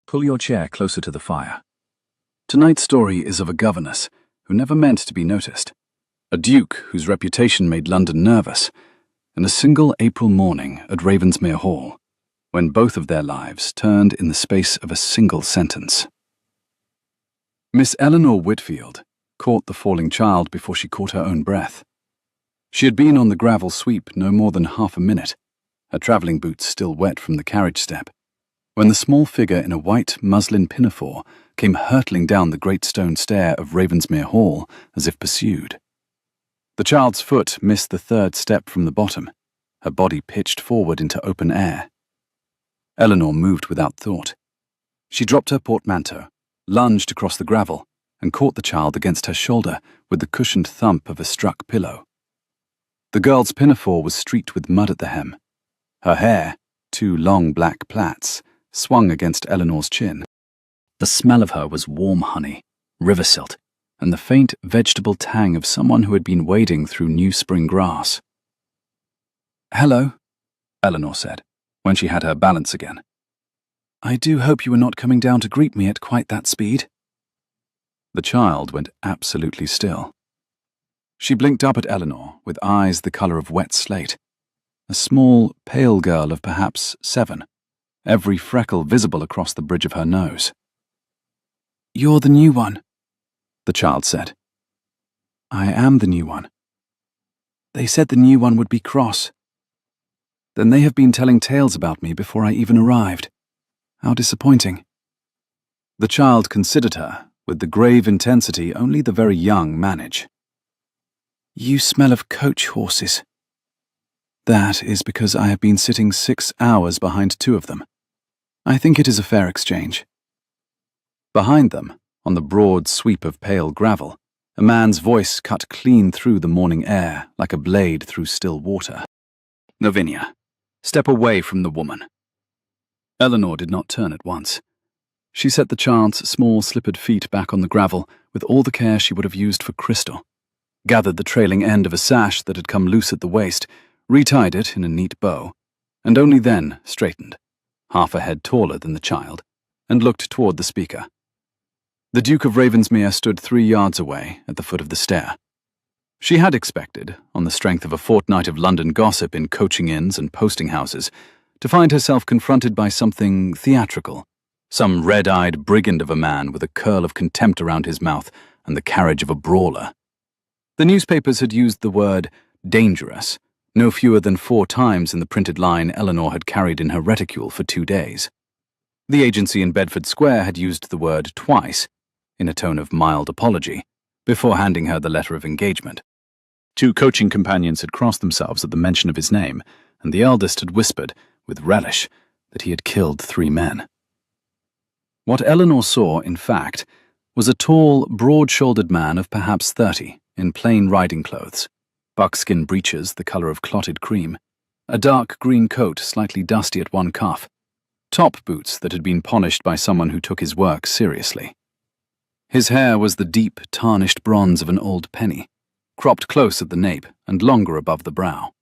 Pull your chair closer to the fire. Tonight's story is of a governess who never meant to be noticed, a duke whose reputation made London nervous, and a single April morning at Ravensmere Hall, when both of their lives turned in the space of a single sentence. Miss Eleanor Whitfield caught the falling child before she caught her own breath. She had been on the gravel sweep no more than half a minute, her travelling boots still wet from the carriage step, when the small figure in a white muslin pinafore came hurtling down the great stone stair of Ravensmere Hall as if pursued. The child's foot missed the third step from the bottom, her body pitched forward into open air. Eleanor moved without thought. She dropped her portmanteau, lunged across the gravel, and caught the child against her shoulder with the cushioned thump of a struck pillow. The girl's pinafore was streaked with mud at the hem. Her hair, two long black plaits, swung against Eleanor's chin. The smell of her was warm honey, river silt, and the faint vegetable tang of someone who had been wading through new spring grass. "Hello," Eleanor said, when she had her balance again. "I do hope you were not coming down to greet me at quite that speed." The child went absolutely still. She blinked up at Eleanor with eyes the colour of wet slate, a small, pale girl of perhaps 7, every freckle visible across the bridge of her nose. "You're the new one," the child said. "I am the new one. They said the new one would be cross. Then they have been telling tales about me before I even arrived. How disappointing." The child considered her with the grave intensity only the very young manage. "You smell of coach horses." "That is because I have been sitting 6 hours behind 2 of them. I think it is a fair exchange." Behind them, on the broad sweep of pale gravel, a man's voice cut clean through the morning air like a blade through still water. "Lavinia, step away from the woman." Eleanor did not turn at once. She set the child's small slippered feet back on the gravel with all the care she would have used for Crystal, gathered the trailing end of a sash that had come loose at the waist, retied it in a neat bow, and only then straightened, half a head taller than the child, and looked toward the speaker. The Duke of Ravensmere stood 3 yards away at the foot of the stair. She had expected, on the strength of a fortnight of London gossip in coaching inns and posting houses, to find herself confronted by something theatrical, some red-eyed brigand of a man with a curl of contempt around his mouth and the carriage of a brawler. The newspapers had used the word dangerous no fewer than 4 times in the printed line Eleanor had carried in her reticule for 2 days. The agency in Bedford Square had used the word twice, in a tone of mild apology, before handing her the letter of engagement. 2 coaching companions had crossed themselves at the mention of his name, and the eldest had whispered, with relish, that he had killed 3 men. What Eleanor saw, in fact, was a tall, broad-shouldered man of perhaps 30, in plain riding clothes, buckskin breeches the colour of clotted cream, a dark green coat slightly dusty at one cuff, top boots that had been polished by someone who took his work seriously. His hair was the deep, tarnished bronze of an old penny, cropped close at the nape and longer above the brow.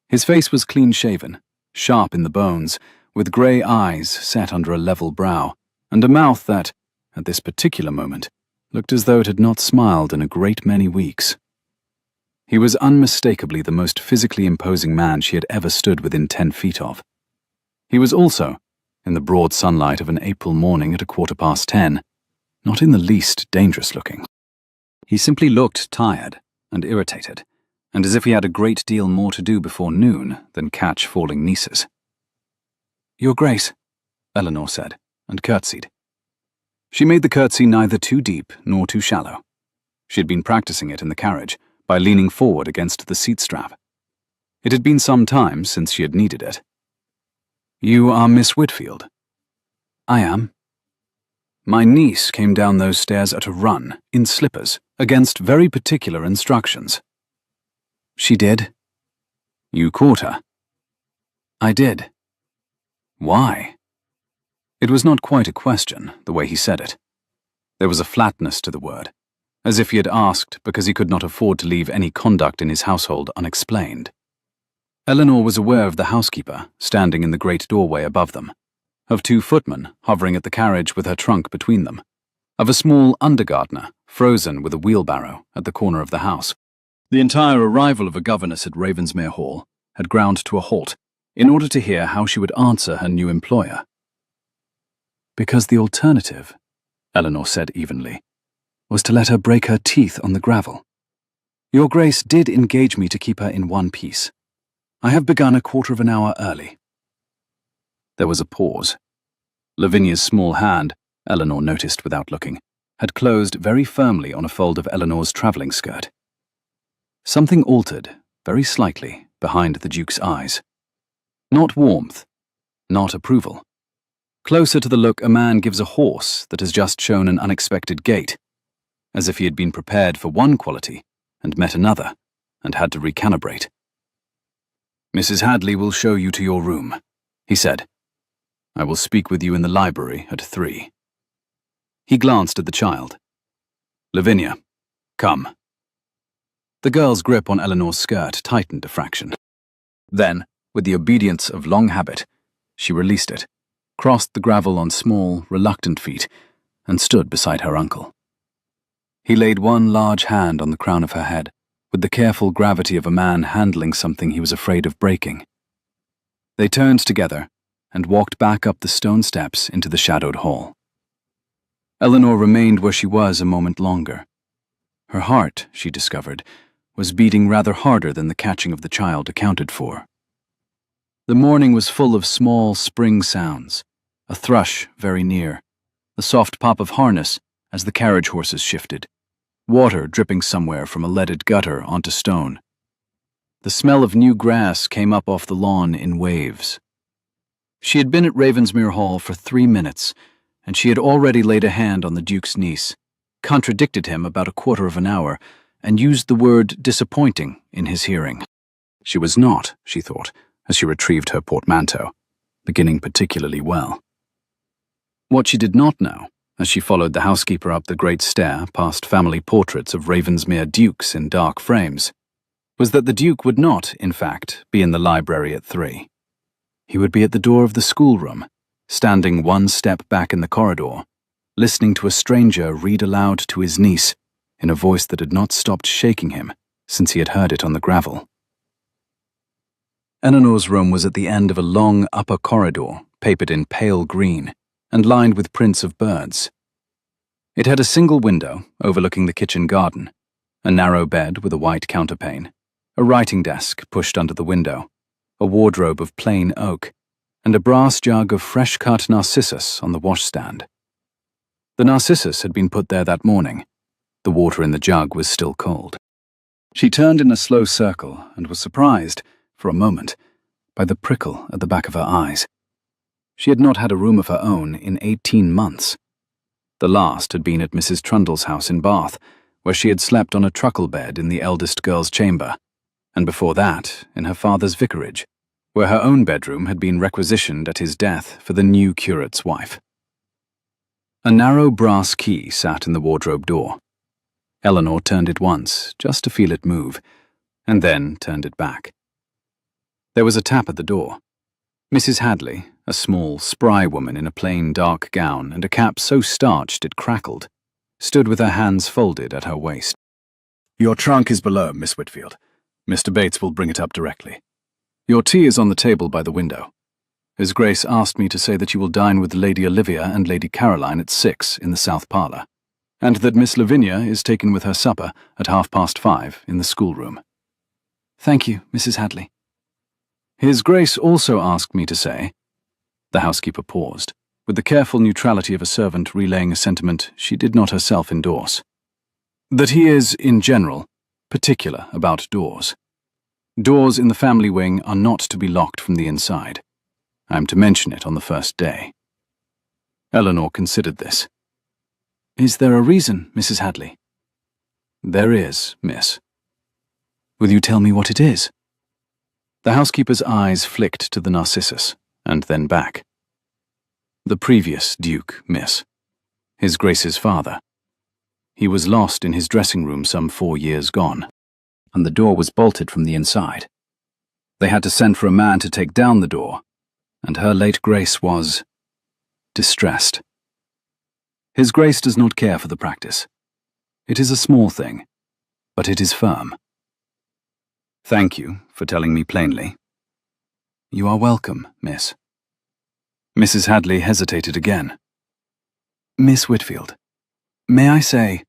His face was clean-shaven, sharp in the bones, with grey eyes set under a level brow, and a mouth that, at this particular moment, looked as though it had not smiled in a great many weeks. He was unmistakably the most physically imposing man she had ever stood within 10 feet of. He was also, in the broad sunlight of an April morning at 10:15, not in the least dangerous-looking. He simply looked tired and irritated, and as if he had a great deal more to do before noon than catch falling nieces. "Your Grace," Eleanor said, and curtsied. She made the curtsy neither too deep nor too shallow. She had been practicing it in the carriage, by leaning forward against the seat strap. It had been some time since she had needed it. "You are Miss Whitfield?" "I am." "My niece came down those stairs at a run, in slippers, against very particular instructions." "She did?" "You caught her?" "I did." "Why?" It was not quite a question, the way he said it. There was a flatness to the word, as if he had asked because he could not afford to leave any conduct in his household unexplained. Eleanor was aware of the housekeeper standing in the great doorway above them. of 2 footmen hovering at the carriage with her trunk between them, of a small undergardener frozen with a wheelbarrow at the corner of the house. The entire arrival of a governess at Ravensmere Hall had ground to a halt in order to hear how she would answer her new employer. Because the alternative, Eleanor said evenly, was to let her break her teeth on the gravel. Your Grace did engage me to keep her in one piece. I have begun a quarter of an hour early. There was a pause. Lavinia's small hand, Eleanor noticed without looking, had closed very firmly on a fold of Eleanor's travelling skirt. Something altered, very slightly, behind the Duke's eyes. Not warmth, not approval. Closer to the look a man gives a horse that has just shown an unexpected gait, as if he had been prepared for one quality and met another, and had to recalibrate. Mrs. Hadley will show you to your room, he said. I will speak with you in the library at 3. He glanced at the child. Lavinia, come. The girl's grip on Eleanor's skirt tightened a fraction. Then, with the obedience of long habit, she released it, crossed the gravel on small, reluctant feet, and stood beside her uncle. He laid one large hand on the crown of her head, with the careful gravity of a man handling something he was afraid of breaking. They turned together and walked back up the stone steps into the shadowed hall. Eleanor remained where she was a moment longer. Her heart, she discovered, was beating rather harder than the catching of the child accounted for. The morning was full of small spring sounds, a thrush very near, the soft pop of harness as the carriage horses shifted, water dripping somewhere from a leaded gutter onto stone. The smell of new grass came up off the lawn in waves. She had been at Ravensmere Hall for 3 minutes, and she had already laid a hand on the Duke's niece, contradicted him about a quarter of an hour, and used the word disappointing in his hearing. She was not, she thought, as she retrieved her portmanteau, beginning particularly well. What she did not know, as she followed the housekeeper up the great stair past family portraits of Ravensmere dukes in dark frames, was that the Duke would not, in fact, be in the library at 3. He would be at the door of the schoolroom, standing one step back in the corridor, listening to a stranger read aloud to his niece in a voice that had not stopped shaking him since he had heard it on the gravel. Eleanor's room was at the end of a long upper corridor, papered in pale green, and lined with prints of birds. It had a single window overlooking the kitchen garden, a narrow bed with a white counterpane, a writing desk pushed under the window, a wardrobe of plain oak, and a brass jug of fresh-cut narcissus on the washstand. The narcissus had been put there that morning. The water in the jug was still cold. She turned in a slow circle and was surprised, for a moment, by the prickle at the back of her eyes. She had not had a room of her own in 18 months. The last had been at Mrs. Trundle's house in Bath, where she had slept on a truckle bed in the eldest girl's chamber, and before that, in her father's vicarage, where her own bedroom had been requisitioned at his death for the new curate's wife. A narrow brass key sat in the wardrobe door. Eleanor turned it once, just to feel it move, and then turned it back. There was a tap at the door. Mrs. Hadley, a small, spry woman in a plain dark gown and a cap so starched it crackled, stood with her hands folded at her waist. Your trunk is below, Miss Whitfield. Mr. Bates will bring it up directly. Your tea is on the table by the window. His Grace asked me to say that you will dine with Lady Olivia and Lady Caroline at 6 in the south parlour, and that Miss Lavinia is taken with her supper at 5:30 in the schoolroom. Thank you, Mrs. Hadley. His Grace also asked me to say— The housekeeper paused, with the careful neutrality of a servant relaying a sentiment she did not herself endorse. That he is, in general, particular about doors. Doors in the family wing are not to be locked from the inside. I am to mention it on the first day. Eleanor considered this. Is there a reason, Mrs. Hadley? There is, miss. Will you tell me what it is? The housekeeper's eyes flicked to the narcissus, and then back. The previous Duke, miss. His Grace's father. He was lost in his dressing room some 4 years gone, and the door was bolted from the inside. They had to send for a man to take down the door, and her late Grace was— distressed. His Grace does not care for the practice. It is a small thing, but it is firm. Thank you for telling me plainly. You are welcome, miss. Mrs. Hadley hesitated again. Miss Whitfield, may I say—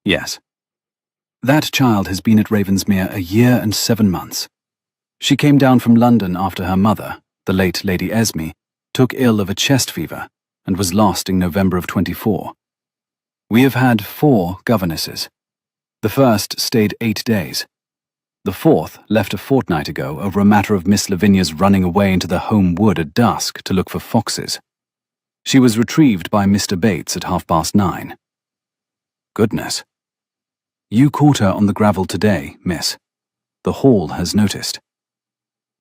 Yes. That child has been at Ravensmere a year and 7 months. She came down from London after her mother, the late Lady Esme, took ill of a chest fever and was lost in November of 24. We have had 4 governesses. The first stayed 8 days. The 4th left a fortnight ago over a matter of Miss Lavinia's running away into the home wood at dusk to look for foxes. She was retrieved by Mr. Bates at 9:30. Goodness. You caught her on the gravel today, miss. The hall has noticed.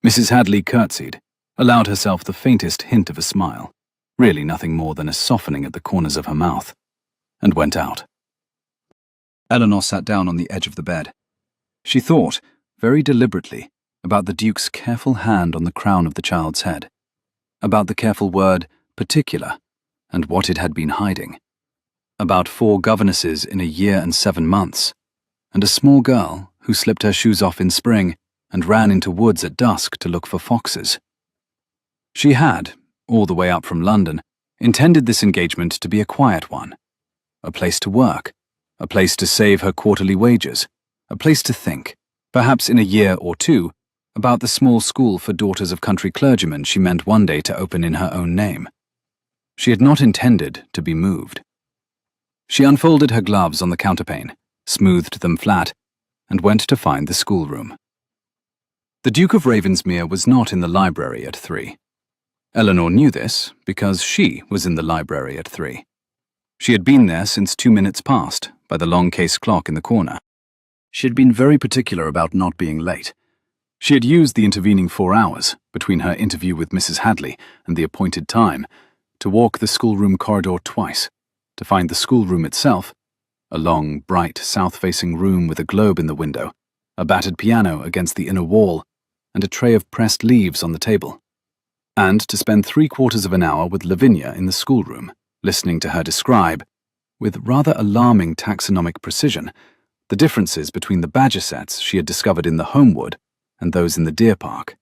Mrs. Hadley curtsied, allowed herself the faintest hint of a smile, really nothing more than a softening at the corners of her mouth, and went out. Eleanor sat down on the edge of the bed. She thought, very deliberately, about the Duke's careful hand on the crown of the child's head, about the careful word particular and what it had been hiding, about 4 governesses in a year and 7 months, and a small girl who slipped her shoes off in spring and ran into woods at dusk to look for foxes. She had, all the way up from London, intended this engagement to be a quiet one, a place to work, a place to save her quarterly wages, a place to think, perhaps in a year or 2, about the small school for daughters of country clergymen she meant one day to open in her own name. She had not intended to be moved. She unfolded her gloves on the counterpane, smoothed them flat, and went to find the schoolroom. The Duke of Ravensmere was not in the library at 3. Eleanor knew this because she was in the library at 3. She had been there since 2 minutes past, by the long case clock in the corner. She had been very particular about not being late. She had used the intervening 4 hours, between her interview with Mrs. Hadley and the appointed time, to walk the schoolroom corridor twice, to find the schoolroom itself, a long, bright, south-facing room with a globe in the window, a battered piano against the inner wall, and a tray of pressed leaves on the table, and to spend 3/4 of an hour with Lavinia in the schoolroom, listening to her describe, with rather alarming taxonomic precision, the differences between the badger sets she had discovered in the Homewood and those in the deer park.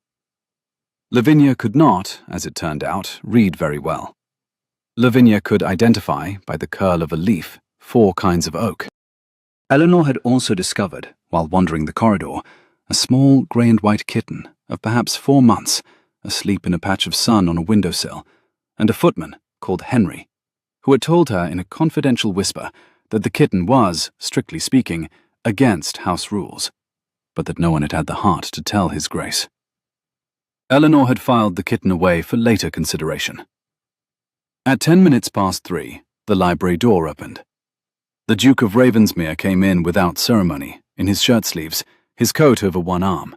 Lavinia could not, as it turned out, read very well. Lavinia could identify, by the curl of a leaf, 4 kinds of oak. Eleanor had also discovered, while wandering the corridor, a small grey and white kitten of perhaps 4 months, asleep in a patch of sun on a windowsill, and a footman called Henry, who had told her in a confidential whisper that the kitten was, strictly speaking, against house rules, but that no one had had the heart to tell His Grace. Eleanor had filed the kitten away for later consideration. At 3:10, the library door opened. The Duke of Ravensmere came in without ceremony, in his shirt-sleeves, his coat over one arm.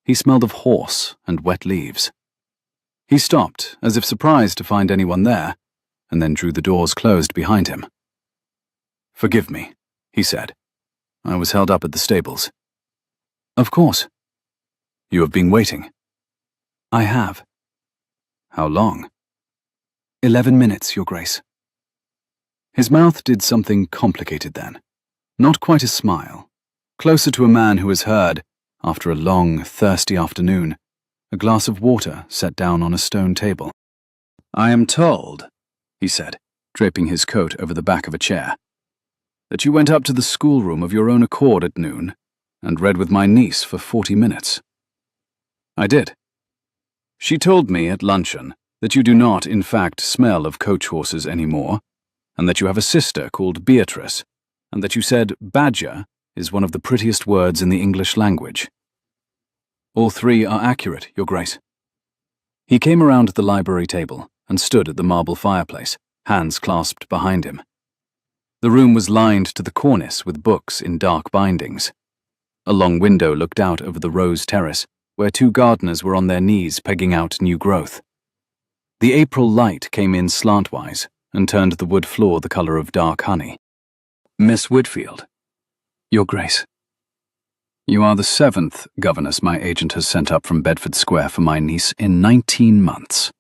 He smelled of horse and wet leaves. He stopped, as if surprised to find anyone there, and then drew the doors closed behind him. "Forgive me," he said. "I was held up at the stables." "Of course." "You have been waiting." "I have." "How long?" 11 minutes, Your Grace." His mouth did something complicated then. Not quite a smile. Closer to a man who has heard, after a long, thirsty afternoon, a glass of water set down on a stone table. "I am told," he said, draping his coat over the back of a chair, "that you went up to the schoolroom of your own accord at noon and read with my niece for 40 minutes. "I did. She told me at luncheon that you do not, in fact, smell of coach horses any more, and that you have a sister called Beatrice, and that you said badger is one of the prettiest words in the English language." "All 3 are accurate, Your Grace." He came around the library table and stood at the marble fireplace, hands clasped behind him. The room was lined to the cornice with books in dark bindings. A long window looked out over the rose terrace, where 2 gardeners were on their knees pegging out new growth. The April light came in slantwise and turned the wood floor the colour of dark honey. "Miss Whitfield." "Your Grace." "You are the 7th governess my agent has sent up from Bedford Square for my niece in 19 months.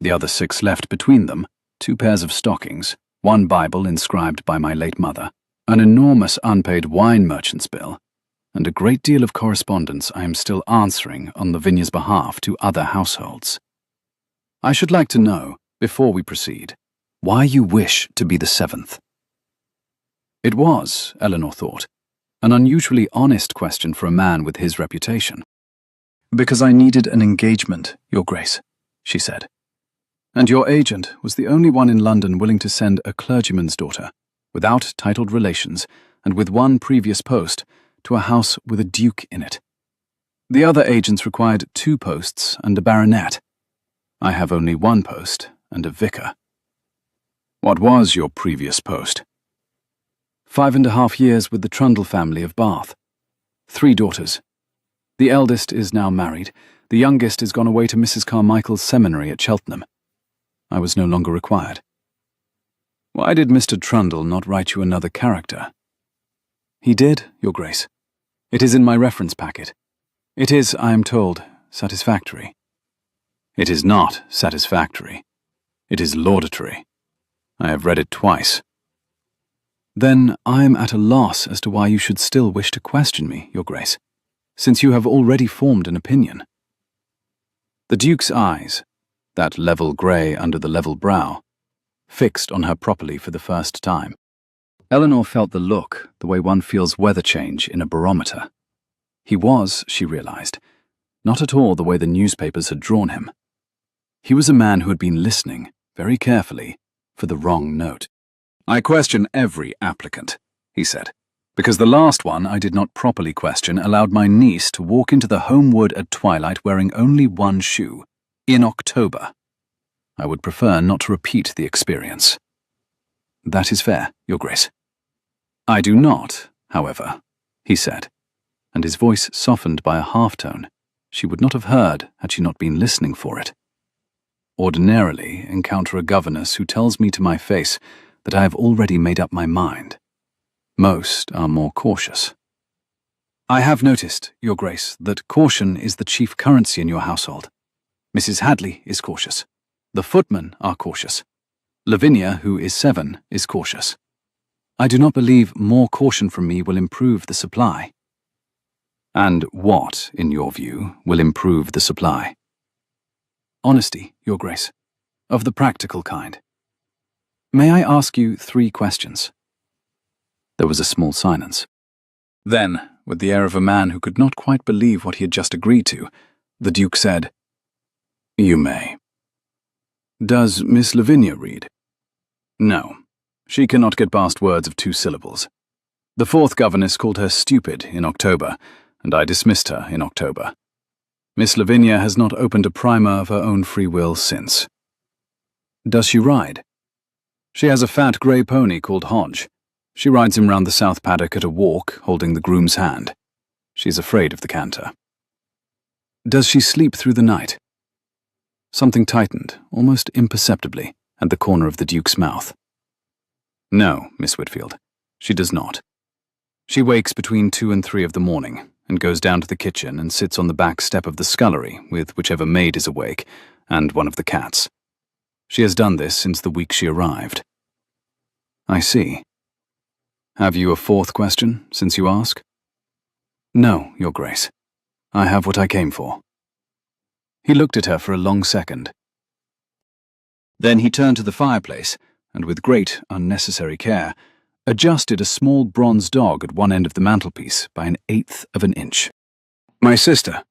The other 6 left between them 2 pairs of stockings, 1 Bible inscribed by my late mother, an enormous unpaid wine merchant's bill, and a great deal of correspondence I am still answering on Lavinia's behalf to other households. I should like to know, before we proceed, why you wish to be the 7th. It was, Eleanor thought, an unusually honest question for a man with his reputation. Because I needed an engagement, Your Grace, she said. And your agent was the only one in London willing to send a clergyman's daughter, without titled relations and with 1 previous post, to a house with a duke in it. The other agents required 2 posts and a baronet. I have only 1 post and a vicar. What was your previous post? 5.5 years with the Trundle family of Bath. 3 daughters. The eldest is now married. The youngest is gone away to Mrs. Carmichael's seminary at Cheltenham. I was no longer required. Why did Mr. Trundle not write you another character? He did, Your Grace. It is in my reference packet. It is, I am told, satisfactory. It is not satisfactory. It is laudatory. I have read it twice. Then I am at a loss as to why you should still wish to question me, Your Grace, since you have already formed an opinion. The Duke's eyes, that level grey under the level brow, fixed on her properly for the first time. Eleanor felt the look the way one feels weather change in a barometer. He was, she realized, not at all the way the newspapers had drawn him. He was a man who had been listening, very carefully, for the wrong note. I question every applicant, he said, because the last one I did not properly question allowed my niece to walk into the home wood at twilight wearing only 1 shoe, in October. I would prefer not to repeat the experience. That is fair, Your Grace. I do not, however, he said, and his voice softened by a half-tone she would not have heard had she not been listening for it. Ordinarily encounter a governess who tells me to my face that I have already made up my mind. Most are more cautious. I have noticed, Your Grace, that caution is the chief currency in your household. Mrs. Hadley is cautious. The footmen are cautious. Lavinia, who is 7, is cautious. I do not believe more caution from me will improve the supply. And what, in your view, will improve the supply? Honesty, Your Grace, of the practical kind. May I ask you 3 questions? There was a small silence. Then, with the air of a man who could not quite believe what he had just agreed to, the Duke said, You may. Does Miss Lavinia read? No. She cannot get past words of 2 syllables. The 4th governess called her stupid in October, and I dismissed her in October. Miss Lavinia has not opened a primer of her own free will since. Does she ride? She has a fat grey pony called Hodge. She rides him round the south paddock at a walk, holding the groom's hand. She is afraid of the canter. Does she sleep through the night? Something tightened, almost imperceptibly, at the corner of the Duke's mouth. No, Miss Whitfield, she does not. She wakes between 2 and 3 of the morning, and goes down to the kitchen and sits on the back step of the scullery with whichever maid is awake, and one of the cats. She has done this since the week she arrived. I see. Have you a 4th question, since you ask? No, Your Grace. I have what I came for. He looked at her for a long second. Then he turned to the fireplace, and with great, unnecessary care, adjusted a small bronze dog at one end of the mantelpiece by 1/8 of an inch. My sister,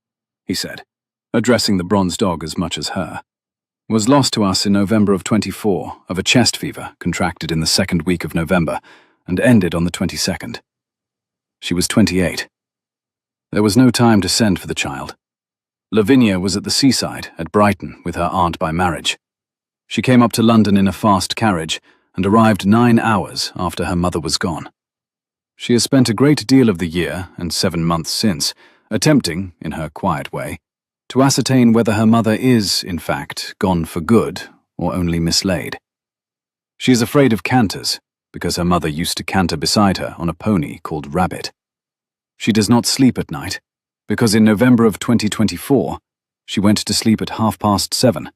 he said, addressing the bronze dog as much as her, was lost to us in November of 24 of a chest fever contracted in the 2nd week of November and ended on the 22nd. She was 28. There was no time to send for the child. Lavinia was at the seaside at Brighton with her aunt by marriage. She came up to London in a fast carriage and arrived 9 hours after her mother was gone. She has spent a great deal of the year, and 7 months since, attempting, in her quiet way, to ascertain whether her mother is, in fact, gone for good or only mislaid. She is afraid of canters, because her mother used to canter beside her on a pony called Rabbit. She does not sleep at night, because in November of 2024, she went to sleep at 7:30,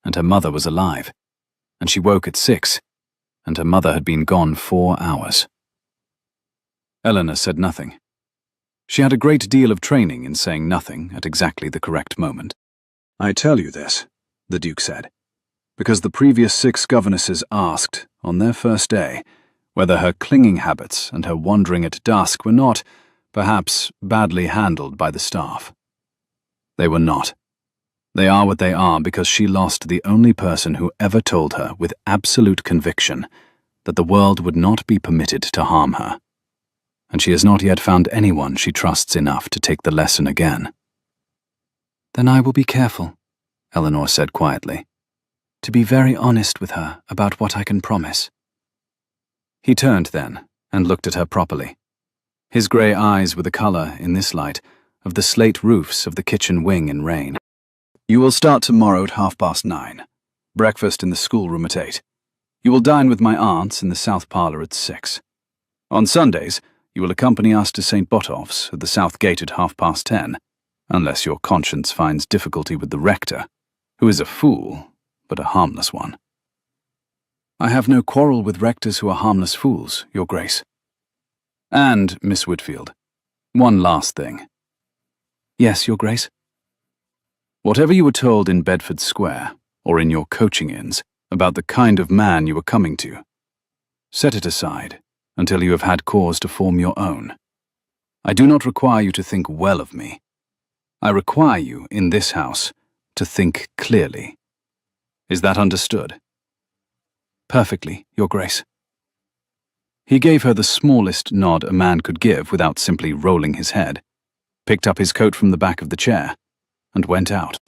and her mother was alive. and she woke at 6, and her mother had been gone 4 hours. Eleanor said nothing. She had a great deal of training in saying nothing at exactly the correct moment. "I tell you this," the Duke said, "because the previous 6 governesses asked, on their first day, whether her clinging habits and her wandering at dusk were not, perhaps, badly handled by the staff. They were not. They are what they are because she lost the only person who ever told her with absolute conviction that the world would not be permitted to harm her. And she has not yet found anyone she trusts enough to take the lesson again." "Then I will be careful," Eleanor said quietly, "to be very honest with her about what I can promise." He turned then and looked at her properly. His grey eyes were the colour, in this light, of the slate roofs of the kitchen wing in rain. "You will start tomorrow at 9:30. Breakfast in the schoolroom at 8. You will dine with my aunts in the south parlour at 6. On Sundays, you will accompany us to St. Botolph's at the south gate at 10:30, unless your conscience finds difficulty with the rector, who is a fool, but a harmless one." "I have no quarrel with rectors who are harmless fools, Your Grace." "And, Miss Whitfield, one last thing." "Yes, Your Grace." "Whatever you were told in Bedford Square, or in your coaching inns, about the kind of man you were coming to, set it aside until you have had cause to form your own. I do not require you to think well of me. I require you, in this house, to think clearly. Is that understood?" "Perfectly, Your Grace." He gave her the smallest nod a man could give without simply rolling his head, picked up his coat from the back of the chair, and went out.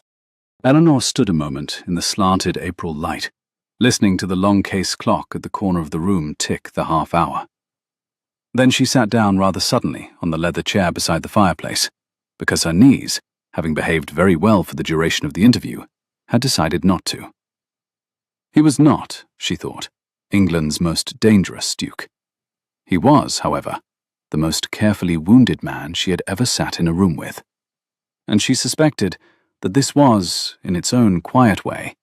Eleanor stood a moment in the slanted April light, listening to the long case clock at the corner of the room tick the half-hour. Then she sat down rather suddenly on the leather chair beside the fireplace, because her knees, having behaved very well for the duration of the interview, had decided not to. He was not, she thought, England's most dangerous duke. He was, however, the most carefully wounded man she had ever sat in a room with, and she suspected that this was, in its own quiet way,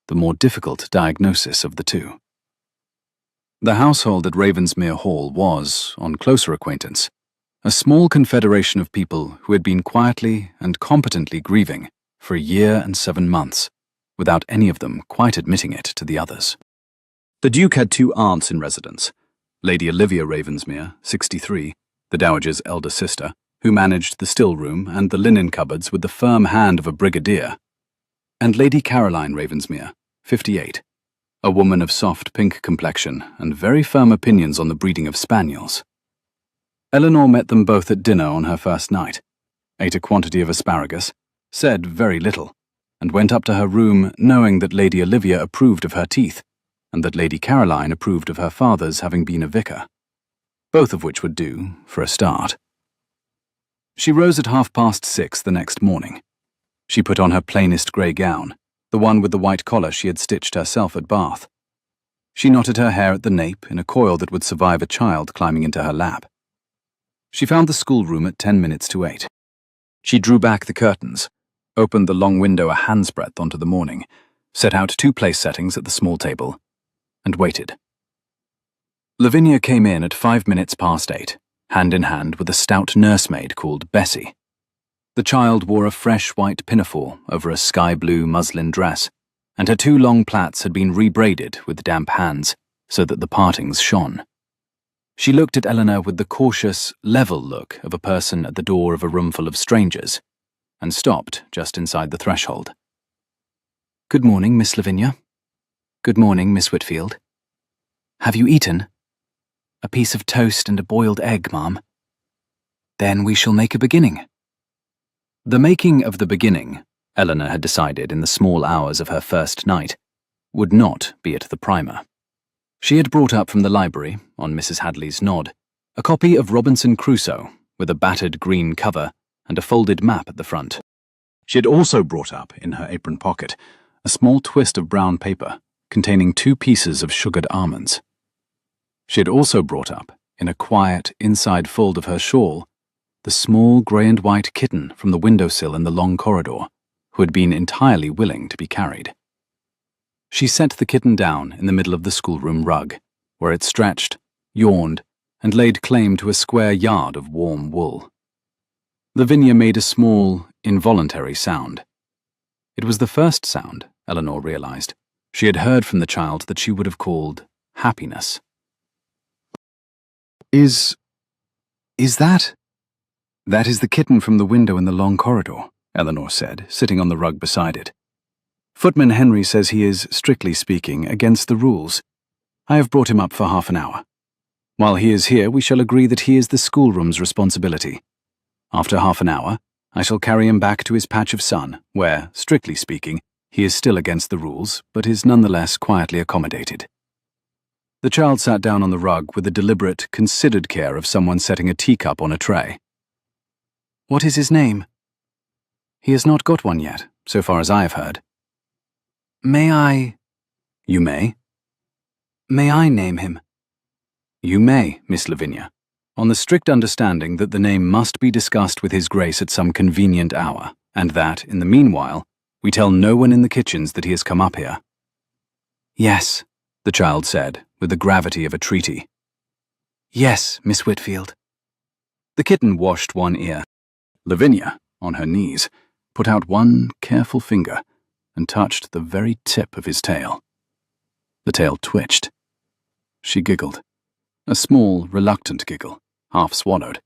the more difficult diagnosis of the two. The household at Ravensmere Hall was, on closer acquaintance, a small confederation of people who had been quietly and competently grieving for a year and 7 months, without any of them quite admitting it to the others. The Duke had 2 aunts in residence, Lady Olivia Ravensmere, 63, the Dowager's elder sister, who managed the still room and the linen cupboards with the firm hand of a brigadier, and Lady Caroline Ravensmere, 58, a woman of soft pink complexion and very firm opinions on the breeding of spaniels. Eleanor met them both at dinner on her first night, ate a quantity of asparagus, said very little, and went up to her room knowing that Lady Olivia approved of her teeth, and that Lady Caroline approved of her father's having been a vicar, both of which would do, for a start. She rose at 6:30 the next morning. She put on her plainest grey gown, the one with the white collar she had stitched herself at Bath. She knotted her hair at the nape in a coil that would survive a child climbing into her lap. She found the schoolroom at 10 minutes to 8. She drew back the curtains, opened the long window a hand's breadth onto the morning, set out 2 place settings at the small table, and waited. Lavinia came in at 5 minutes past 8, hand in hand with a stout nursemaid called Bessie. The child wore a fresh white pinafore over a sky-blue muslin dress, and her 2 long plaits had been rebraided with damp hands so that the partings shone. She looked at Eleanor with the cautious, level look of a person at the door of a roomful of strangers, and stopped just inside the threshold. "Good morning, Miss Lavinia." "Good morning, Miss Whitfield." "Have you eaten?" "A piece of toast and a boiled egg, ma'am." "Then we shall make a beginning." The making of the beginning, Eleanor had decided in the small hours of her first night, would not be at the primer. She had brought up from the library, on Mrs. Hadley's nod, a copy of Robinson Crusoe with a battered green cover and a folded map at the front. She had also brought up, in her apron pocket, a small twist of brown paper containing 2 pieces of sugared almonds. She had also brought up, in a quiet inside fold of her shawl, the small grey and white kitten from the windowsill in the long corridor, who had been entirely willing to be carried. She set the kitten down in the middle of the schoolroom rug, where it stretched, yawned, and laid claim to a square yard of warm wool. Lavinia made a small, involuntary sound. It was the first sound, Eleanor realized, she had heard from the child that she would have called happiness. Is that? That is the kitten from the window in the long corridor, Eleanor said, sitting on the rug beside it. Footman Henry says he is, strictly speaking, against the rules. I have brought him up for half an hour. While he is here, we shall agree that he is the schoolroom's responsibility. After half an hour, I shall carry him back to his patch of sun, where, strictly speaking, he is still against the rules, but is nonetheless quietly accommodated. The child sat down on the rug with the deliberate, considered care of someone setting a teacup on a tray. What is his name? He has not got one yet, so far as I have heard. May I? You may. May I name him? You may, Miss Lavinia, on the strict understanding that the name must be discussed with His Grace at some convenient hour, and that, in the meanwhile, we tell no one in the kitchens that he has come up here. Yes, the child said, with the gravity of a treaty. Yes, Miss Whitfield. The kitten washed one ear. Lavinia, on her knees, put out one careful finger and touched the very tip of his tail. The tail twitched. She giggled, a small, reluctant giggle, half swallowed,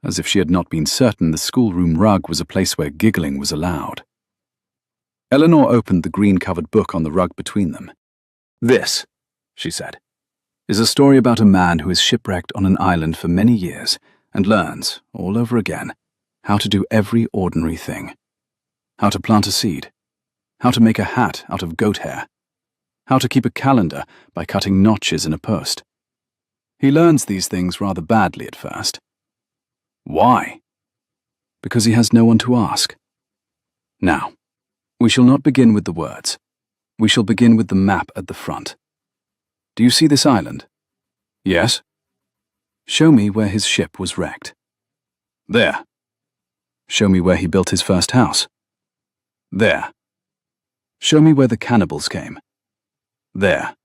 as if she had not been certain the schoolroom rug was a place where giggling was allowed. Eleanor opened the green-covered book on the rug between them. This, she said, is a story about a man who is shipwrecked on an island for many years and learns, all over again, how to do every ordinary thing. How to plant a seed. How to make a hat out of goat hair. How to keep a calendar by cutting notches in a post. He learns these things rather badly at first. Why? Because he has no one to ask. Now, we shall not begin with the words. We shall begin with the map at the front. Do you see this island? Yes. Show me where his ship was wrecked. There. Show me where he built his first house. There. Show me where the cannibals came. There.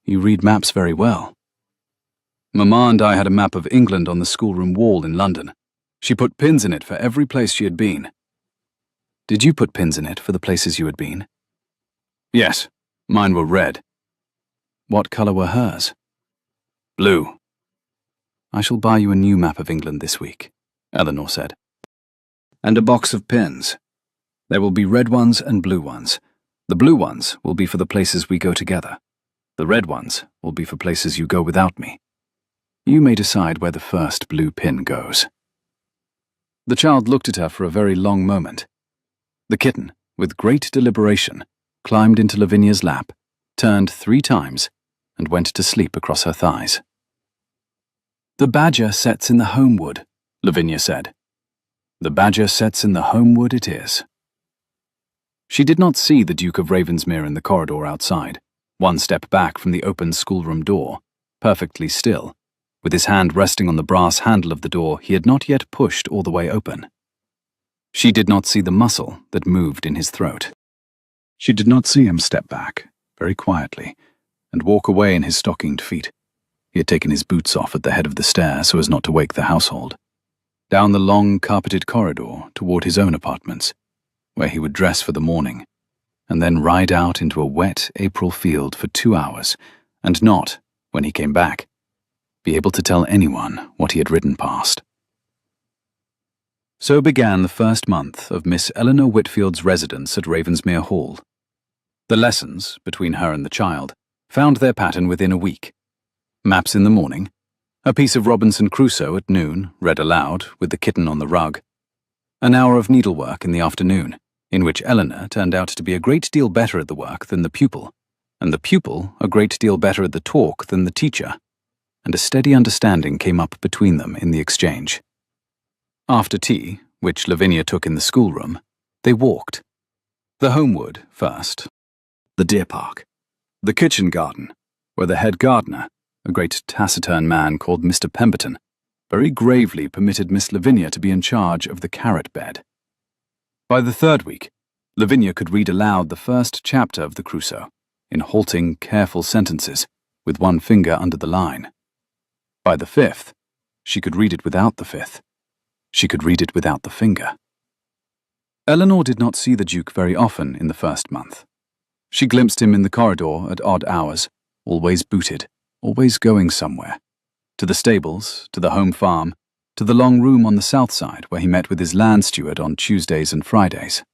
You read maps very well. Mamma and I had a map of England on the schoolroom wall in London. She put pins in it for every place she had been. Did you put pins in it for the places you had been? Yes, mine were red. What colour were hers? Blue. I shall buy you a new map of England this week, Eleanor said. And a box of pins. There will be red ones and blue ones. The blue ones will be for the places we go together. The red ones will be for places you go without me. You may decide where the first blue pin goes. The child looked at her for a very long moment. The kitten, with great deliberation, climbed into Lavinia's lap, turned 3 times, and went to sleep across her thighs. The badger sets in the home wood, Lavinia said. The badger sets in the home wood it is. She did not see the Duke of Ravensmere in the corridor outside, one step back from the open schoolroom door, perfectly still, with his hand resting on the brass handle of the door he had not yet pushed all the way open. She did not see the muscle that moved in his throat. She did not see him step back, very quietly, and walk away in his stockinged feet. He had taken his boots off at the head of the stair so as not to wake the household. Down the long carpeted corridor toward his own apartments, where he would dress for the morning, and then ride out into a wet April field for 2 hours, and not, when he came back, be able to tell anyone what he had ridden past. So began the first month of Miss Eleanor Whitfield's residence at Ravensmere Hall. The lessons, between her and the child, found their pattern within a week. Maps in the morning, a piece of Robinson Crusoe at noon, read aloud, with the kitten on the rug, an hour of needlework in the afternoon, in which Eleanor turned out to be a great deal better at the work than the pupil, and the pupil a great deal better at the talk than the teacher, and a steady understanding came up between them in the exchange. After tea, which Lavinia took in the schoolroom, they walked. The homewood first, the deer park, the kitchen garden, where the head gardener, a great taciturn man called Mr. Pemberton, very gravely permitted Miss Lavinia to be in charge of the carrot bed. By the 3rd week, Lavinia could read aloud the first chapter of the Crusoe, in halting, careful sentences, with one finger under the line. By the fifth, she could read it without the fifth. She could read it without the finger. Eleanor did not see the Duke very often in the first month. She glimpsed him in the corridor at odd hours, always booted, always going somewhere. To the stables, to the home farm, to the long room on the south side where he met with his land steward on Tuesdays and Fridays.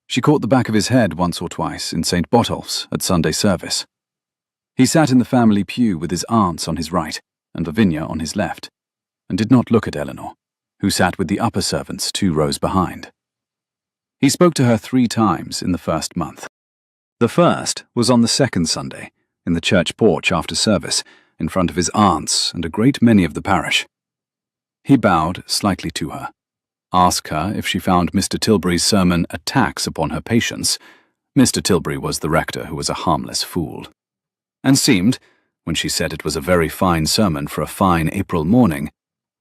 She caught the back of his head once or twice in St. Botolph's at Sunday service. He sat in the family pew with his aunts on his right and Lavinia on his left, and did not look at Eleanor, who sat with the upper servants 2 rows behind. He spoke to her 3 times in the first month. The first was on the second Sunday, in the church porch after service, in front of his aunts and a great many of the parish. He bowed slightly to her, asked her if she found Mr. Tilbury's sermon a tax upon her patience. Mr. Tilbury was the rector, who was a harmless fool, and seemed, when she said it was a very fine sermon for a fine April morning,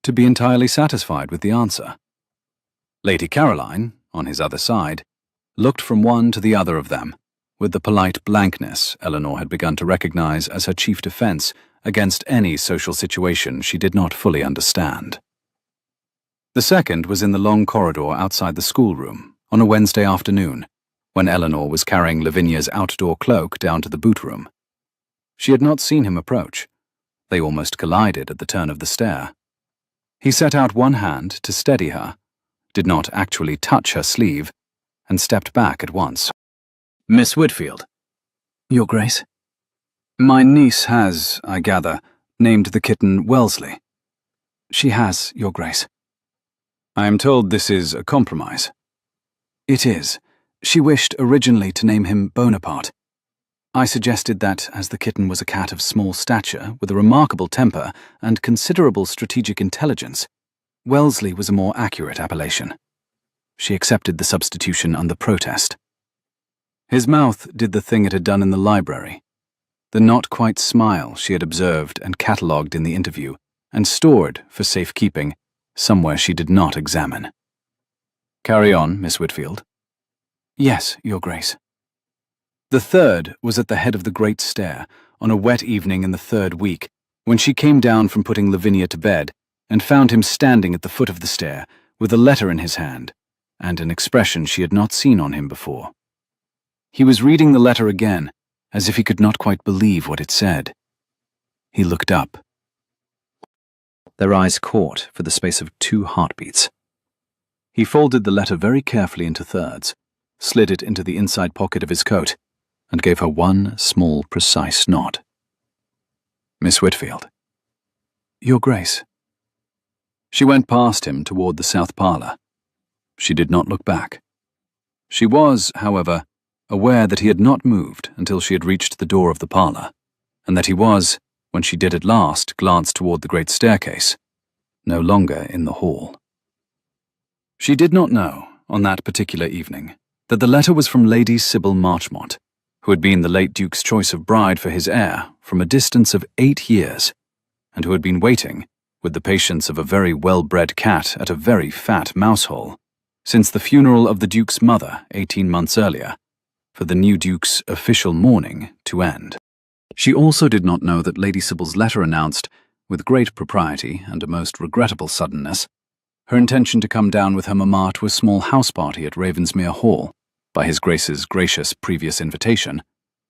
to be entirely satisfied with the answer. Lady Caroline, on his other side, looked from one to the other of them, with the polite blankness Eleanor had begun to recognize as her chief defense against any social situation she did not fully understand. The second was in the long corridor outside the schoolroom on a Wednesday afternoon, when Eleanor was carrying Lavinia's outdoor cloak down to the boot room. She had not seen him approach. They almost collided at the turn of the stair. He set out one hand to steady her, did not actually touch her sleeve, and stepped back at once. "Miss Whitfield." "Your Grace?" "My niece has, I gather, named the kitten Wellesley." "She has, Your Grace." "I am told this is a compromise." "It is. She wished originally to name him Bonaparte. I suggested that, as the kitten was a cat of small stature, with a remarkable temper and considerable strategic intelligence, Wellesley was a more accurate appellation. She accepted the substitution under protest." His mouth did the thing it had done in the library. The not-quite smile she had observed and catalogued in the interview, and stored, for safekeeping, somewhere she did not examine. "Carry on, Miss Whitfield." "Yes, Your Grace." The third was at the head of the great stair, on a wet evening in the 3rd week, when she came down from putting Lavinia to bed, and found him standing at the foot of the stair, with a letter in his hand, and an expression she had not seen on him before. He was reading the letter again, as if he could not quite believe what it said. He looked up. Their eyes caught for the space of 2 heartbeats. He folded the letter very carefully into thirds, slid it into the inside pocket of his coat, and gave her one small, precise nod. "Miss Whitfield." "Your Grace." She went past him toward the south parlour. She did not look back. She was, however, aware that he had not moved until she had reached the door of the parlour, and that he was, when she did at last glance toward the great staircase, no longer in the hall. She did not know, on that particular evening, that the letter was from Lady Sybil Marchmont, who had been the late Duke's choice of bride for his heir from a distance of 8 years, and who had been waiting, with the patience of a very well-bred cat at a very fat mouse-hole, since the funeral of the Duke's mother 18 months earlier, for the new Duke's official mourning to end. She also did not know that Lady Sybil's letter announced, with great propriety and a most regrettable suddenness, her intention to come down with her mamma to a small house party at Ravensmere Hall, by His Grace's gracious previous invitation,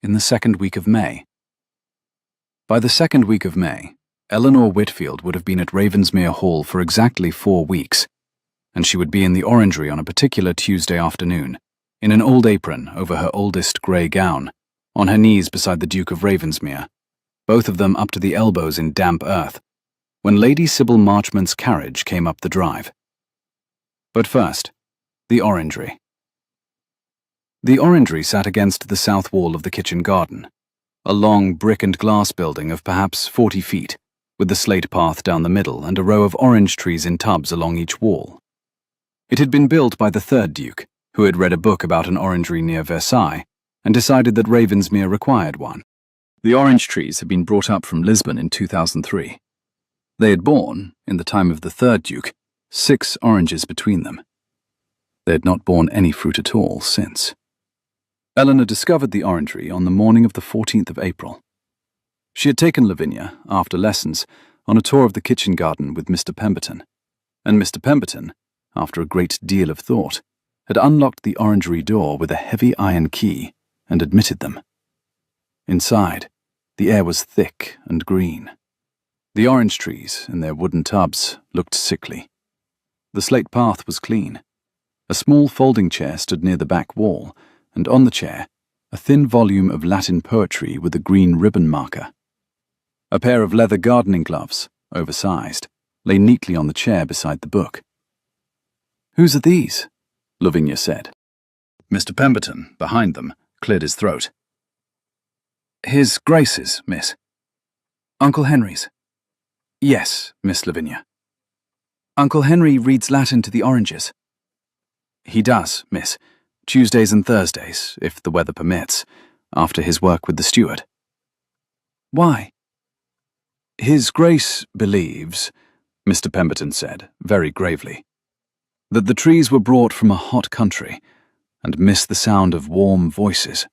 in the 2nd week of May. By the 2nd week of May, Eleanor Whitfield would have been at Ravensmere Hall for exactly 4 weeks, and she would be in the orangery on a particular Tuesday afternoon, in an old apron over her oldest grey gown, on her knees beside the Duke of Ravensmere, both of them up to the elbows in damp earth, when Lady Sybil Marchmont's carriage came up the drive. But first, the orangery. The orangery sat against the south wall of the kitchen garden, a long brick and glass building of perhaps 40 feet, with the slate path down the middle and a row of orange trees in tubs along each wall. It had been built by the 3rd Duke, who had read a book about an orangery near Versailles, and decided that Ravensmere required one. The orange trees had been brought up from Lisbon in 2003. They had borne, in the time of the 3rd Duke, 6 oranges between them. They had not borne any fruit at all since. Eleanor discovered the orangery on the morning of the 14th of April. She had taken Lavinia, after lessons, on a tour of the kitchen garden with Mr. Pemberton, and Mr. Pemberton, after a great deal of thought, had unlocked the orangery door with a heavy iron key and admitted them. Inside, the air was thick and green. The orange trees in their wooden tubs looked sickly. The slate path was clean. A small folding chair stood near the back wall, and on the chair, a thin volume of Latin poetry with a green ribbon marker. A pair of leather gardening gloves, oversized, lay neatly on the chair beside the book. "Whose are these?" Lavinia said. Mr. Pemberton, behind them, cleared his throat. "His Grace's, miss." "Uncle Henry's?" "Yes, Miss Lavinia." "Uncle Henry reads Latin to the oranges." "He does, miss, Tuesdays and Thursdays, if the weather permits, after his work with the steward." "Why?" "His Grace believes," Mr. Pemberton said, very gravely, "that the trees were brought from a hot country, and miss the sound of warm voices."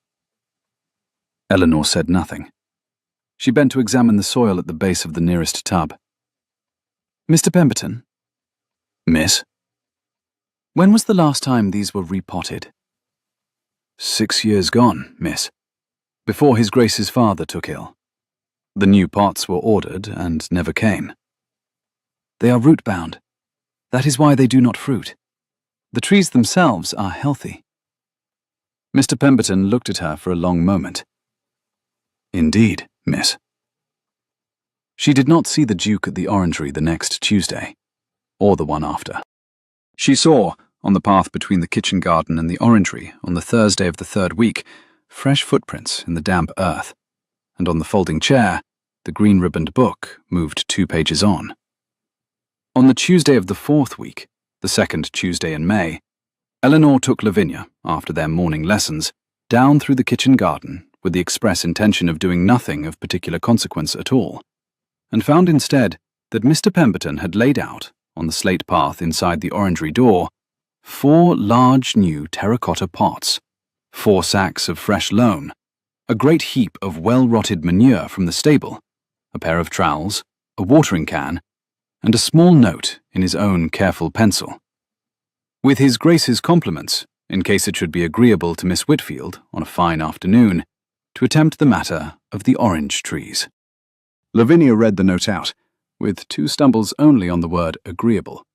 Eleanor said nothing. She bent to examine the soil at the base of the nearest tub. "Mr. Pemberton?" "Miss?" "When was the last time these were repotted?" "6 years gone, miss. Before his Grace's father took ill. The new pots were ordered and never came." "They are root-bound. That is why they do not fruit. The trees themselves are healthy." Mr. Pemberton looked at her for a long moment. "Indeed, miss." She did not see the Duke at the orangery the next Tuesday, or the one after. She saw, on the path between the kitchen garden and the orangery on the Thursday of the 3rd week, fresh footprints in the damp earth, and on the folding chair, the green-ribboned book moved 2 pages on. On the Tuesday of the 4th week, the 2nd Tuesday in May, Eleanor took Lavinia, after their morning lessons, down through the kitchen garden with the express intention of doing nothing of particular consequence at all, and found instead that Mr. Pemberton had laid out, on the slate path inside the orangery door, 4 large new terracotta pots, 4 sacks of fresh loam, a great heap of well-rotted manure from the stable, a pair of trowels, a watering can, and a small note in his own careful pencil. With his Grace's compliments, in case it should be agreeable to Miss Whitfield, on a fine afternoon, to attempt the matter of the orange trees. Lavinia read the note out, with 2 stumbles only on the word agreeable,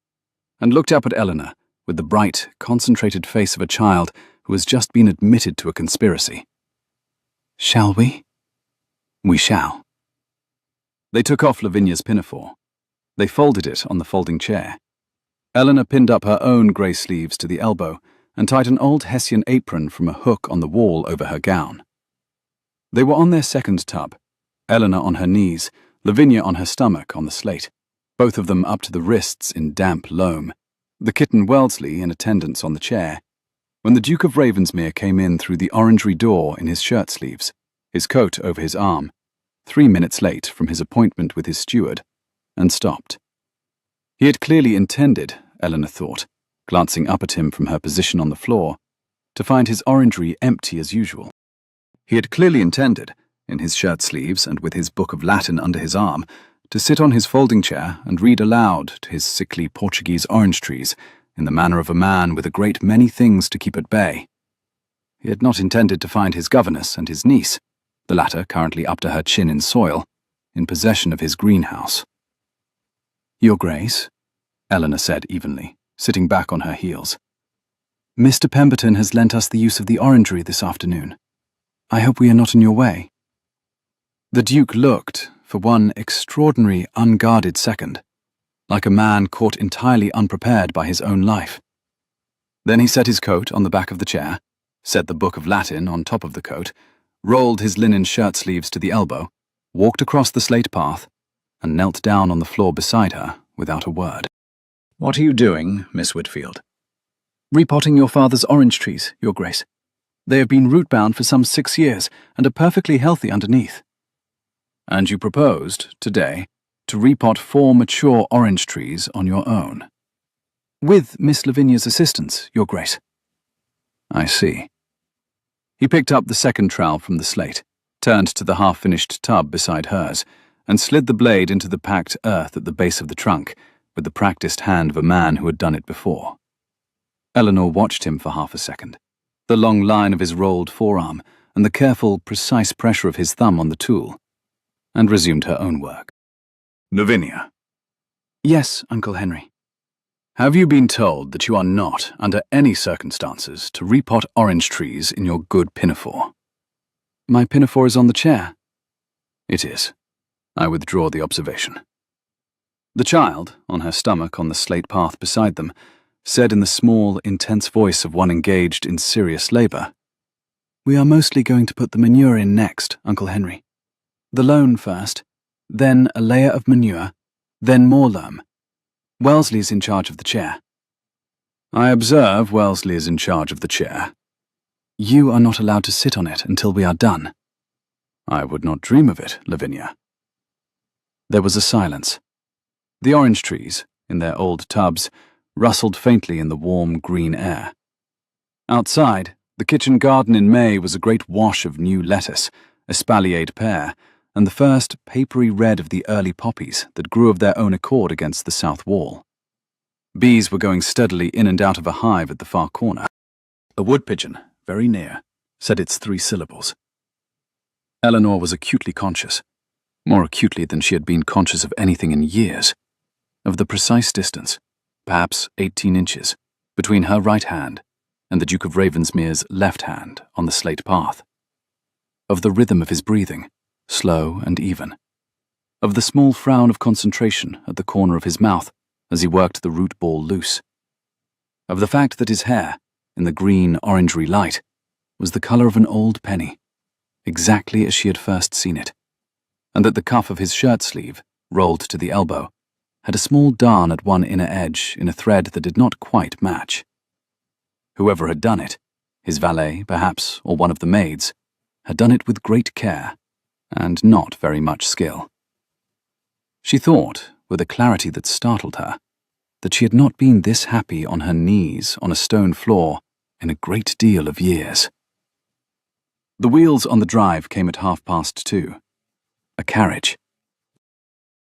and looked up at Eleanor with the bright, concentrated face of a child who has just been admitted to a conspiracy. "Shall we?" "We shall." They took off Lavinia's pinafore. They folded it on the folding chair. Eleanor pinned up her own grey sleeves to the elbow and tied an old Hessian apron from a hook on the wall over her gown. They were on their 2nd tub, Eleanor on her knees, Lavinia on her stomach on the slate, both of them up to the wrists in damp loam, the kitten Wellesley in attendance on the chair, when the Duke of Ravensmere came in through the orangery door in his shirt-sleeves, his coat over his arm, 3 minutes late from his appointment with his steward, and stopped. He had clearly intended, Eleanor thought, glancing up at him from her position on the floor, to find his orangery empty as usual. He had clearly intended, in his shirt-sleeves and with his book of Latin under his arm, to sit on his folding chair and read aloud to his sickly Portuguese orange trees in the manner of a man with a great many things to keep at bay. He had not intended to find his governess and his niece, the latter currently up to her chin in soil, in possession of his greenhouse. "Your Grace," Eleanor said evenly, sitting back on her heels, "Mr. Pemberton has lent us the use of the orangery this afternoon. I hope we are not in your way." The Duke looked, for one extraordinary, unguarded second, like a man caught entirely unprepared by his own life. Then he set his coat on the back of the chair, set the book of Latin on top of the coat, rolled his linen shirt-sleeves to the elbow, walked across the slate path, and knelt down on the floor beside her without a word. "What are you doing, Miss Whitfield?" "Repotting your father's orange trees, Your Grace. They have been root-bound for some 6 years, and are perfectly healthy underneath." "And you proposed, today, to repot 4 mature orange trees on your own?" With Miss Lavinia's assistance, Your Grace. I see. He picked up the second trowel from the slate, turned to the half-finished tub beside hers, and slid the blade into the packed earth at the base of the trunk, with the practiced hand of a man who had done it before. Eleanor watched him for half a second, the long line of his rolled forearm and the careful, precise pressure of his thumb on the tool, and resumed her own work. Lavinia. Yes, Uncle Henry. Have you been told that you are not, under any circumstances, to repot orange trees in your good pinafore? My pinafore is on the chair. It is. I withdraw the observation. The child, on her stomach on the slate path beside them, said in the small, intense voice of one engaged in serious labour, We are mostly going to put the manure in next, Uncle Henry. The loam first, then a layer of manure, then more loam. Wellesley is in charge of the chair. I observe Wellesley is in charge of the chair. You are not allowed to sit on it until we are done. I would not dream of it, Lavinia. There was a silence. The orange trees, in their old tubs, rustled faintly in the warm green air. Outside, the kitchen garden in May was a great wash of new lettuce, espaliered pear, and the first papery red of the early poppies that grew of their own accord against the south wall. Bees were going steadily in and out of a hive at the far corner. A wood pigeon, very near, said its 3 syllables. Eleanor was acutely conscious, more acutely than she had been conscious of anything in years, of the precise distance, perhaps 18 inches, between her right hand and the Duke of Ravensmere's left hand on the slate path, of the rhythm of his breathing, slow and even, of the small frown of concentration at the corner of his mouth as he worked the root ball loose, of the fact that his hair, in the green orangery light, was the colour of an old penny, exactly as she had first seen it, and that the cuff of his shirt sleeve, rolled to the elbow, had a small darn at one inner edge in a thread that did not quite match. Whoever had done it, his valet, perhaps, or one of the maids, had done it with great care, and not very much skill. She thought, with a clarity that startled her, that she had not been this happy on her knees on a stone floor in a great deal of years. The wheels on the drive came at 2:30. A carriage.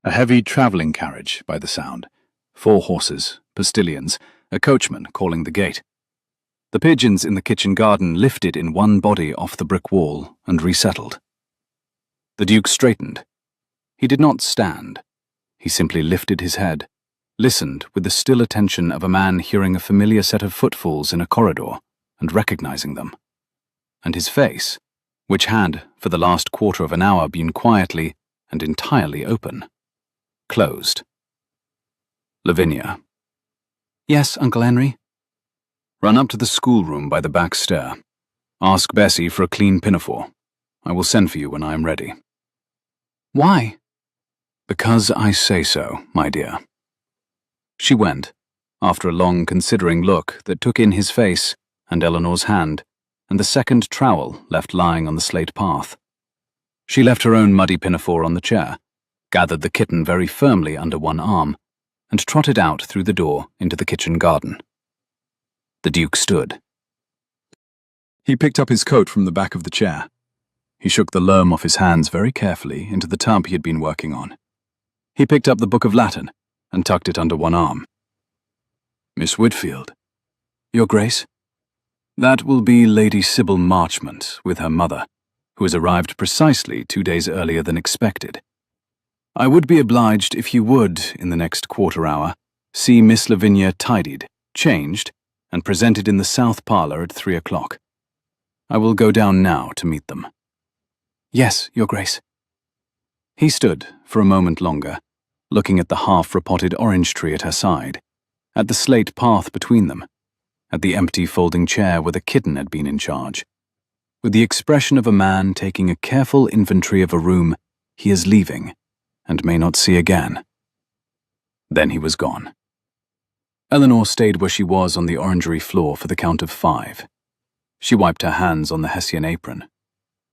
A heavy travelling carriage, by the sound. 4 horses, postilions, a coachman calling the gate. The pigeons in the kitchen garden lifted in one body off the brick wall and resettled. The Duke straightened. He did not stand. He simply lifted his head, listened with the still attention of a man hearing a familiar set of footfalls in a corridor and recognizing them. And his face, which had, for the last quarter of an hour, been quietly and entirely open, closed. Lavinia. Yes, Uncle Henry. Run up to the schoolroom by the back stair. Ask Bessie for a clean pinafore. I will send for you when I am ready. Why? Because I say so, my dear. She went, after a long considering look that took in his face and Eleanor's hand, and the second trowel left lying on the slate path. She left her own muddy pinafore on the chair, gathered the kitten very firmly under one arm, and trotted out through the door into the kitchen garden. The Duke stood. He picked up his coat from the back of the chair. He shook the loam off his hands very carefully into the tub he had been working on. He picked up the book of Latin and tucked it under one arm. Miss Whitfield. Your Grace? That will be Lady Sybil Marchmont with her mother, who has arrived precisely 2 days earlier than expected. I would be obliged if you would, in the next quarter hour, see Miss Lavinia tidied, changed, and presented in the south parlour at 3 o'clock. I will go down now to meet them. Yes, Your Grace. He stood, for a moment longer, looking at the half-repotted orange tree at her side, at the slate path between them, at the empty folding chair where the kitten had been in charge, with the expression of a man taking a careful inventory of a room he is leaving and may not see again. Then he was gone. Eleanor stayed where she was on the orangery floor for the count of 5. She wiped her hands on the hessian apron.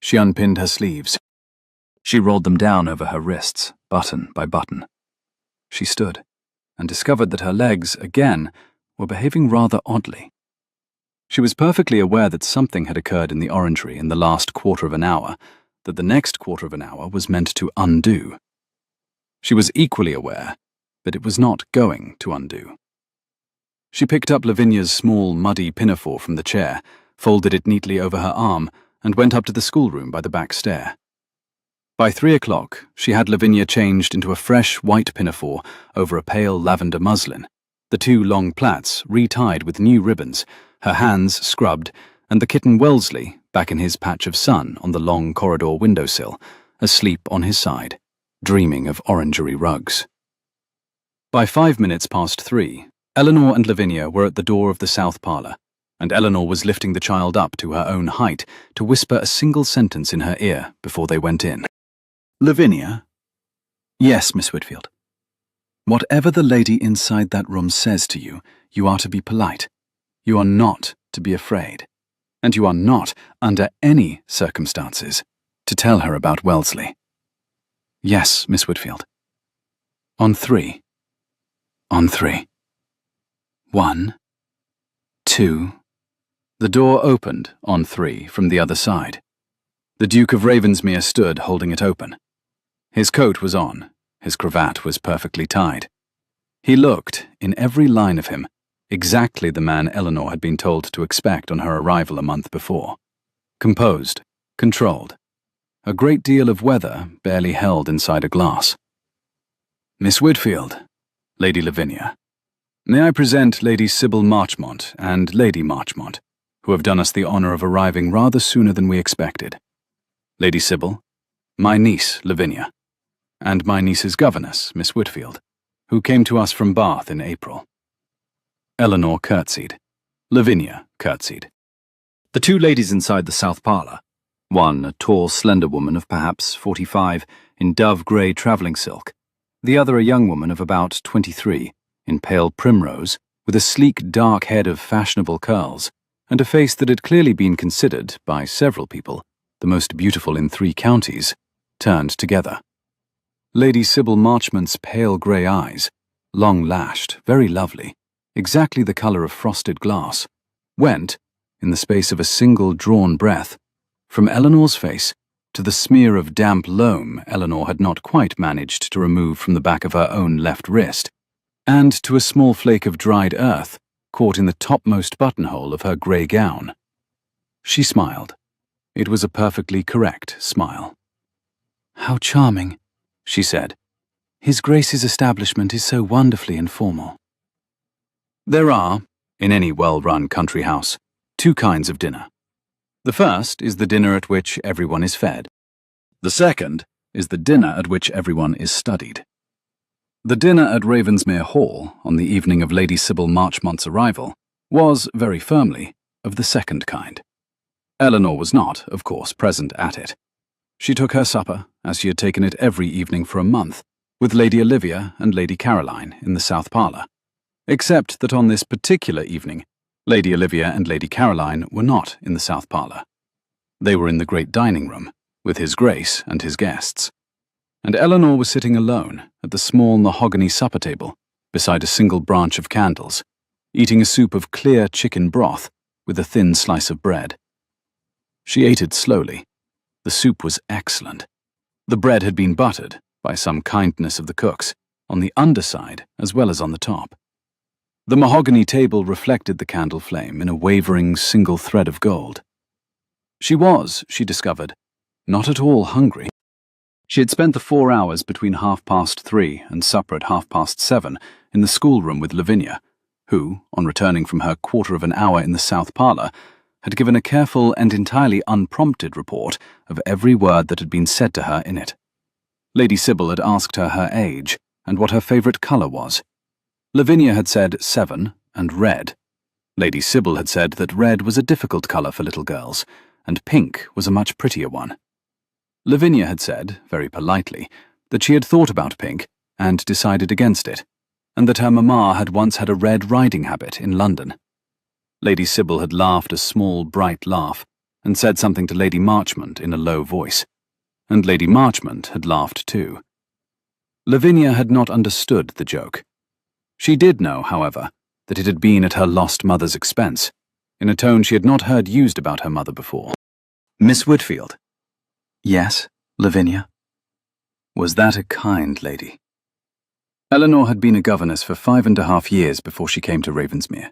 She unpinned her sleeves. She rolled them down over her wrists, button by button. She stood, and discovered that her legs, again, were behaving rather oddly. She was perfectly aware that something had occurred in the orangery in the last quarter of an hour that the next quarter of an hour was meant to undo. She was equally aware that it was not going to undo. She picked up Lavinia's small, muddy pinafore from the chair, folded it neatly over her arm, and went up to the schoolroom by the back stair. By 3 o'clock, she had Lavinia changed into a fresh white pinafore over a pale lavender muslin, the 2 long plaits retied with new ribbons, her hands scrubbed, and the kitten Wellesley back in his patch of sun on the long corridor windowsill, asleep on his side, dreaming of orangery rugs. By 5 minutes past 3, Eleanor and Lavinia were at the door of the south parlour, and Eleanor was lifting the child up to her own height to whisper a single sentence in her ear before they went in. "Lavinia?" "Yes, Miss Whitfield." "Whatever the lady inside that room says to you, you are to be polite. You are not to be afraid. And you are not, under any circumstances, to tell her about Wellesley." "Yes, Miss Whitfield." "On 3. On 3. 1, 2. The door opened on 3 from the other side. The Duke of Ravensmere stood holding it open. His coat was on, his cravat was perfectly tied. He looked, in every line of him, exactly the man Eleanor had been told to expect on her arrival a month before. Composed, controlled, a great deal of weather barely held inside a glass. "Miss Whitfield, Lady Lavinia, may I present Lady Sybil Marchmont and Lady Marchmont, who have done us the honour of arriving rather sooner than we expected. Lady Sybil, my niece Lavinia, and my niece's governess, Miss Whitfield, who came to us from Bath in April." Eleanor curtsied. Lavinia curtsied. The 2 ladies inside the south parlour, one a tall, slender woman of perhaps 45 in dove-grey travelling silk, the other a young woman of about 23 in pale primrose, with a sleek dark head of fashionable curls, and a face that had clearly been considered, by several people, the most beautiful in 3 counties, turned together. Lady Sybil Marchmont's pale grey eyes, long-lashed, very lovely, exactly the colour of frosted glass, went, in the space of a single drawn breath, from Eleanor's face to the smear of damp loam Eleanor had not quite managed to remove from the back of her own left wrist, and to a small flake of dried earth caught in the topmost buttonhole of her grey gown. She smiled. It was a perfectly correct smile. "How charming," she said. "His Grace's establishment is so wonderfully informal." There are, in any well-run country house, 2 kinds of dinner. The first is the dinner at which everyone is fed. The second is the dinner at which everyone is studied. The dinner at Ravensmere Hall on the evening of Lady Sybil Marchmont's arrival was, very firmly, of the second kind. Eleanor was not, of course, present at it. She took her supper, as she had taken it every evening for a month, with Lady Olivia and Lady Caroline in the south parlour, except that on this particular evening, Lady Olivia and Lady Caroline were not in the south parlour. They were in the great dining room, with His Grace and his guests, and Eleanor was sitting alone at the small mahogany supper table beside a single branch of candles, eating a soup of clear chicken broth with a thin slice of bread. She ate it slowly. The soup was excellent. The bread had been buttered, by some kindness of the cook's, on the underside as well as on the top. The mahogany table reflected the candle flame in a wavering single thread of gold. She was, she discovered, not at all hungry. She had spent the 4 hours between 3:30 and supper at 7:30 in the schoolroom with Lavinia, who, on returning from her quarter of an hour in the south parlour, had given a careful and entirely unprompted report of every word that had been said to her in it. Lady Sybil had asked her age and what her favourite colour was. Lavinia had said 7 and red. Lady Sybil had said that red was a difficult colour for little girls, and pink was a much prettier one. Lavinia had said, very politely, that she had thought about pink and decided against it, and that her mamma had once had a red riding habit in London. Lady Sybil had laughed a small, bright laugh, and said something to Lady Marchmont in a low voice, and Lady Marchmont had laughed too. Lavinia had not understood the joke. She did know, however, that it had been at her lost mother's expense, in a tone she had not heard used about her mother before. "Miss Whitfield." "Yes, Lavinia." "Was that a kind lady?" Eleanor had been a governess for 5.5 years before she came to Ravensmere.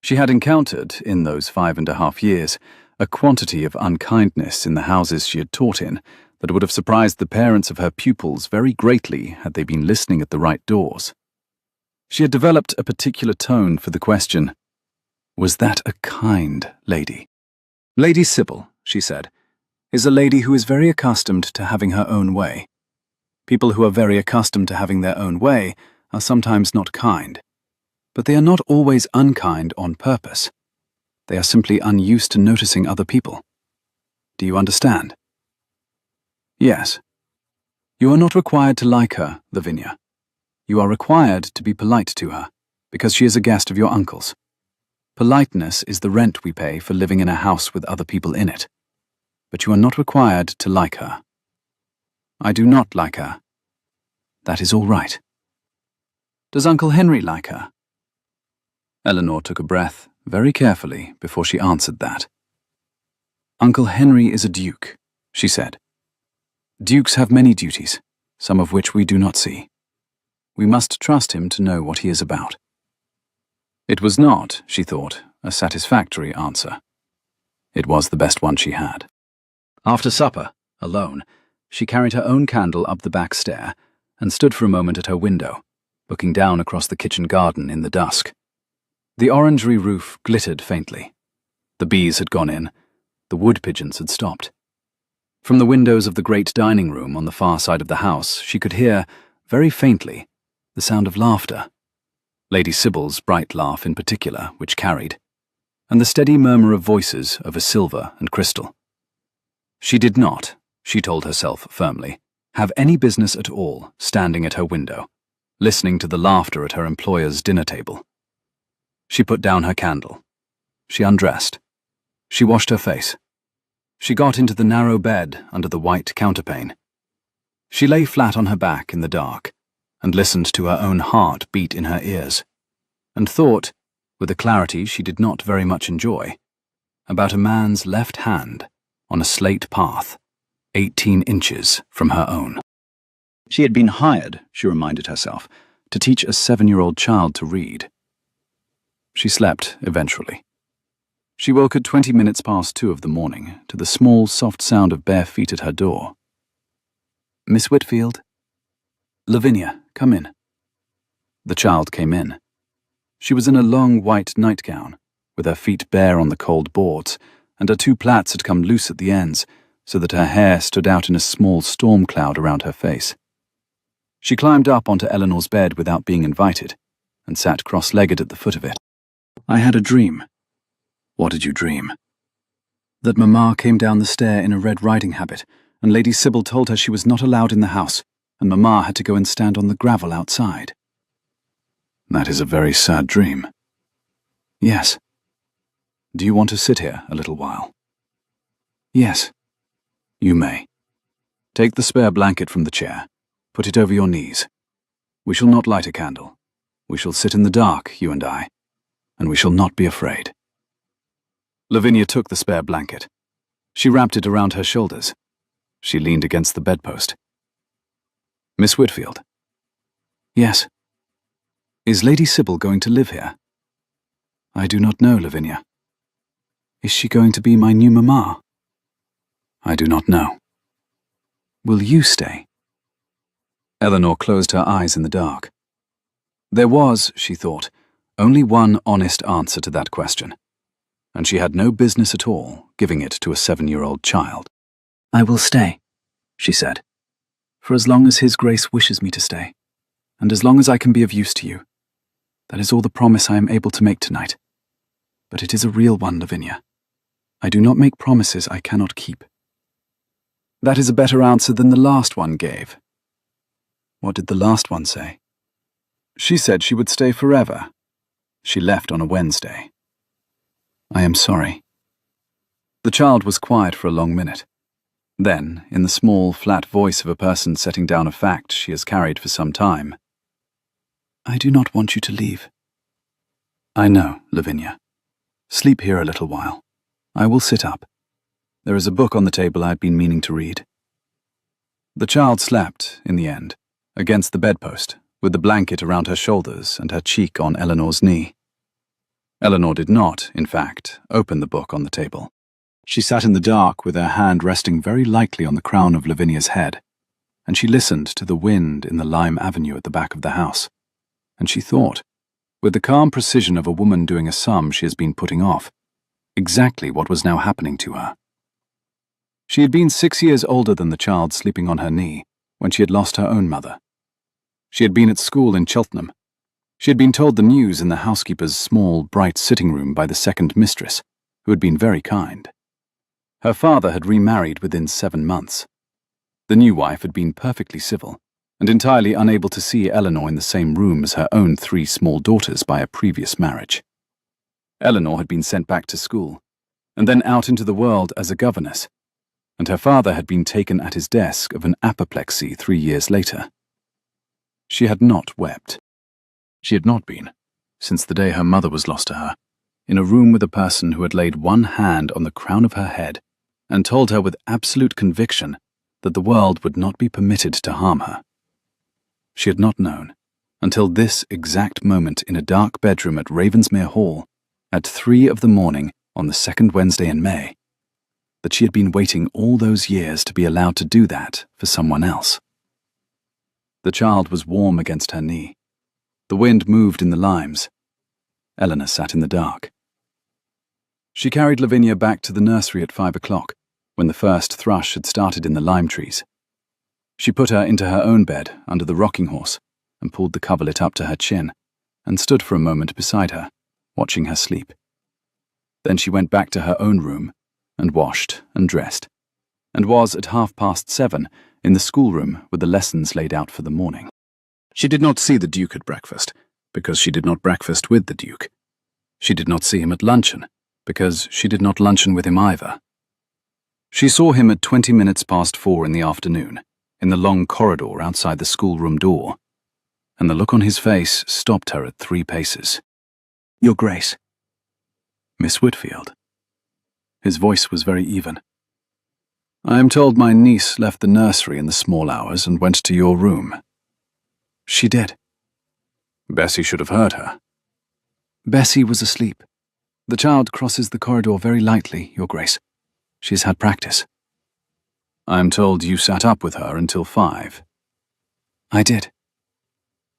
She had encountered, in those 5.5 years, a quantity of unkindness in the houses she had taught in that would have surprised the parents of her pupils very greatly had they been listening at the right doors. She had developed a particular tone for the question, "Was that a kind lady?" "Lady Sybil," she said, "is a lady who is very accustomed to having her own way. People who are very accustomed to having their own way are sometimes not kind, but they are not always unkind on purpose. They are simply unused to noticing other people. Do you understand?" "Yes. You are not required to like her, Lavinia. You are required to be polite to her, because she is a guest of your uncle's. Politeness is the rent we pay for living in a house with other people in it. But you are not required to like her." "I do not like her." "That is all right." "Does Uncle Henry like her?" Eleanor took a breath very carefully before she answered that. "Uncle Henry is a duke," she said. "Dukes have many duties, some of which we do not see. We must trust him to know what he is about." It was not, she thought, a satisfactory answer. It was the best one she had. After supper, alone, she carried her own candle up the back stair and stood for a moment at her window, looking down across the kitchen garden in the dusk. The orangery roof glittered faintly. The bees had gone in. The wood pigeons had stopped. From the windows of the great dining room on the far side of the house, she could hear, very faintly, the sound of laughter. Lady Sybil's bright laugh in particular, which carried, and the steady murmur of voices over silver and crystal. She did not, she told herself firmly, have any business at all standing at her window, listening to the laughter at her employer's dinner table. She put down her candle. She undressed. She washed her face. She got into the narrow bed under the white counterpane. She lay flat on her back in the dark and listened to her own heart beat in her ears, and thought, with a clarity she did not very much enjoy, about a man's left hand on a slate path, 18 inches from her own. She had been hired, she reminded herself, to teach a 7-year-old child to read. She slept eventually. She woke at 20 minutes past 2 of the morning to the small, soft sound of bare feet at her door. "Miss Whitfield?" "Lavinia, come in." The child came in. She was in a long white nightgown, with her feet bare on the cold boards, and her 2 plaits had come loose at the ends, so that her hair stood out in a small storm cloud around her face. She climbed up onto Eleanor's bed without being invited, and sat cross-legged at the foot of it. "I had a dream." "What did you dream?" "That Mamma came down the stair in a red riding habit, and Lady Sybil told her she was not allowed in the house, and Mamma had to go and stand on the gravel outside." "That is a very sad dream." "Yes." "Do you want to sit here a little while?" "Yes." "You may. Take the spare blanket from the chair. Put it over your knees. We shall not light a candle. We shall sit in the dark, you and I, and we shall not be afraid." Lavinia took the spare blanket. She wrapped it around her shoulders. She leaned against the bedpost. "Miss Whitfield?" "Yes." "Is Lady Sybil going to live here?" "I do not know, Lavinia." "Is she going to be my new Mamma?" "I do not know." "Will you stay?" Eleanor closed her eyes in the dark. There was, she thought, only one honest answer to that question, and she had no business at all giving it to a 7-year-old child. "I will stay," she said, "for as long as His Grace wishes me to stay, and as long as I can be of use to you. That is all the promise I am able to make tonight. But it is a real one, Lavinia. I do not make promises I cannot keep." "That is a better answer than the last one gave." "What did the last one say?" "She said she would stay forever. She left on a Wednesday." "I am sorry." The child was quiet for a long minute. Then, in the small, flat voice of a person setting down a fact she has carried for some time, "I do not want you to leave." I know, Lavinia. Sleep here a little while. I will sit up. There is a book on the table I had been meaning to read. The child slept, in the end, against the bedpost, with the blanket around her shoulders and her cheek on Eleanor's knee. Eleanor did not, in fact, open the book on the table. She sat in the dark with her hand resting very lightly on the crown of Lavinia's head, and she listened to the wind in the lime avenue at the back of the house, and she thought, with the calm precision of a woman doing a sum she has been putting off, exactly what was now happening to her. She had been 6 years older than the child sleeping on her knee when she had lost her own mother. She had been at school in Cheltenham. She had been told the news in the housekeeper's small, bright sitting room by the second mistress, who had been very kind. Her father had remarried within 7 months. The new wife had been perfectly civil, and entirely unable to see Eleanor in the same room as her own 3 small daughters by a previous marriage. Eleanor had been sent back to school, and then out into the world as a governess, and her father had been taken at his desk of an apoplexy 3 years later. She had not wept. She had not been, since the day her mother was lost to her, in a room with a person who had laid one hand on the crown of her head and told her with absolute conviction that the world would not be permitted to harm her. She had not known, until this exact moment in a dark bedroom at Ravensmere Hall, at 3 of the morning on the 2nd Wednesday in May, that she had been waiting all those years to be allowed to do that for someone else. The child was warm against her knee. The wind moved in the limes. Eleanor sat in the dark. She carried Lavinia back to the nursery at 5 o'clock, when the first thrush had started in the lime trees. She put her into her own bed under the rocking horse and pulled the coverlet up to her chin and stood for a moment beside her, watching her sleep. Then she went back to her own room and washed and dressed, and was at 7:30 in the schoolroom with the lessons laid out for the morning. She did not see the Duke at breakfast, because she did not breakfast with the Duke. She did not see him at luncheon, because she did not luncheon with him either. She saw him at 4:20 in the afternoon, in the long corridor outside the schoolroom door, and the look on his face stopped her at 3 paces. "Your Grace." "Miss Whitfield." His voice was very even. "I am told my niece left the nursery in the small hours and went to your room." "She did." "Bessie should have heard her." "Bessie was asleep. The child crosses the corridor very lightly, Your Grace. She has had practice." "I am told you sat up with her until 5. "I did."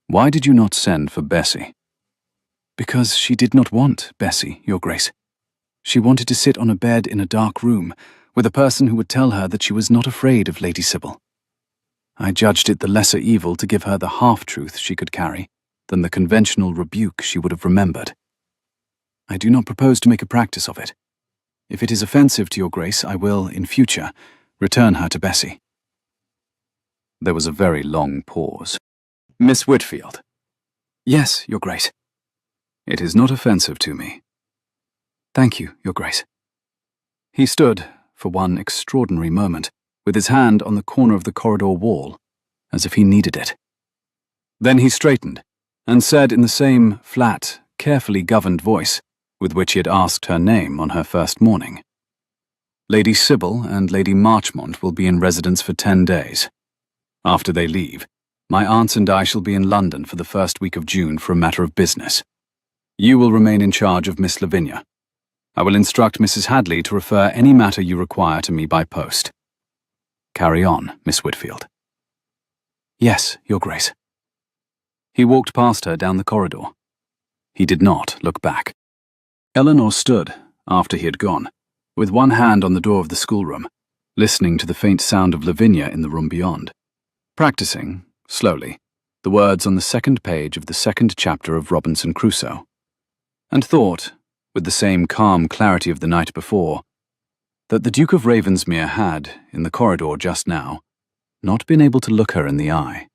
"Why did you not send for Bessie?" "Because she did not want Bessie, Your Grace. She wanted to sit on a bed in a dark room with a person who would tell her that she was not afraid of Lady Sybil. I judged it the lesser evil to give her the half-truth she could carry than the conventional rebuke she would have remembered. I do not propose to make a practice of it. If it is offensive to Your Grace, I will, in future, return her to Bessie." There was a very long pause. "Miss Whitfield." "Yes, Your Grace." "It is not offensive to me." "Thank you, Your Grace." He stood, for one extraordinary moment, with his hand on the corner of the corridor wall, as if he needed it. Then he straightened, and said in the same flat, carefully governed voice with which he had asked her name on her first morning, "Lady Sybil and Lady Marchmont will be in residence for 10 days. After they leave, my aunts and I shall be in London for the first week of June for a matter of business. You will remain in charge of Miss Lavinia. I will instruct Mrs. Hadley to refer any matter you require to me by post. Carry on, Miss Whitfield." "Yes, Your Grace." He walked past her down the corridor. He did not look back. Eleanor stood, after he had gone, with one hand on the door of the schoolroom, listening to the faint sound of Lavinia in the room beyond, practicing, slowly, the words on the 2nd page of the 2nd chapter of Robinson Crusoe, and thought, with the same calm clarity of the night before, that the Duke of Ravensmere had, in the corridor just now, not been able to look her in the eye.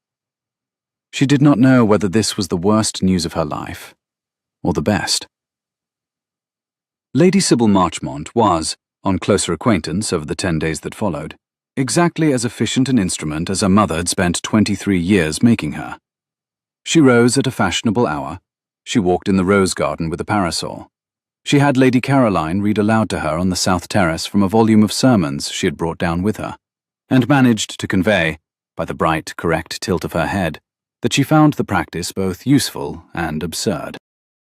She did not know whether this was the worst news of her life, or the best. Lady Sybil Marchmont was, on closer acquaintance over the 10 days that followed, exactly as efficient an instrument as her mother had spent 23 years making her. She rose at a fashionable hour, She walked in the rose garden with a parasol. She had Lady Caroline read aloud to her on the south terrace from a volume of sermons she had brought down with her, and managed to convey, by the bright, correct tilt of her head, that she found the practice both useful and absurd.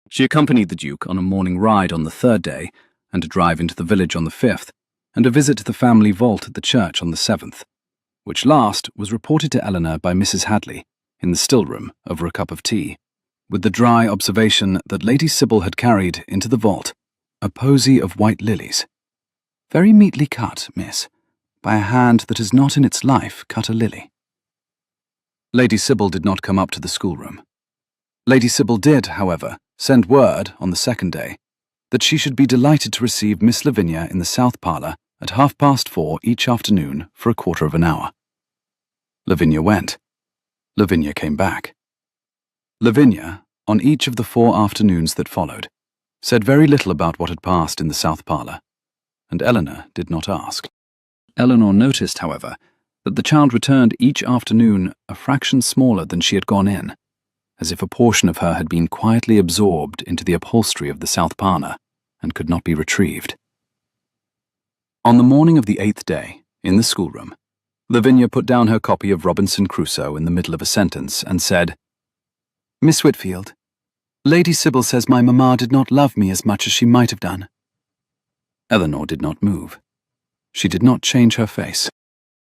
She accompanied the Duke on a morning ride on the third day, and a drive into the village on the fifth, and a visit to the family vault at the church on the seventh, which last was reported to Eleanor by Mrs. Hadley in the still-room over a cup of tea, with the dry observation that Lady Sybil had carried into the vault a posy of white lilies. "Very meetly cut, miss, by a hand that has not in its life cut a lily." Lady Sybil did not come up to the schoolroom. Lady Sybil did, however, send word on the second day that she should be delighted to receive Miss Lavinia in the south parlour at 4:30 each afternoon for a quarter of an hour. Lavinia went. Lavinia came back. Lavinia, on each of the 4 afternoons that followed, said very little about what had passed in the south parlour, and Eleanor did not ask. Eleanor noticed, however, that the child returned each afternoon a fraction smaller than she had gone in, as if a portion of her had been quietly absorbed into the upholstery of the south parlour and could not be retrieved. On the morning of the 8th day, in the schoolroom, Lavinia put down her copy of Robinson Crusoe in the middle of a sentence and said, "Miss Whitfield, Lady Sybil says my mamma did not love me as much as she might have done." Eleanor did not move. She did not change her face.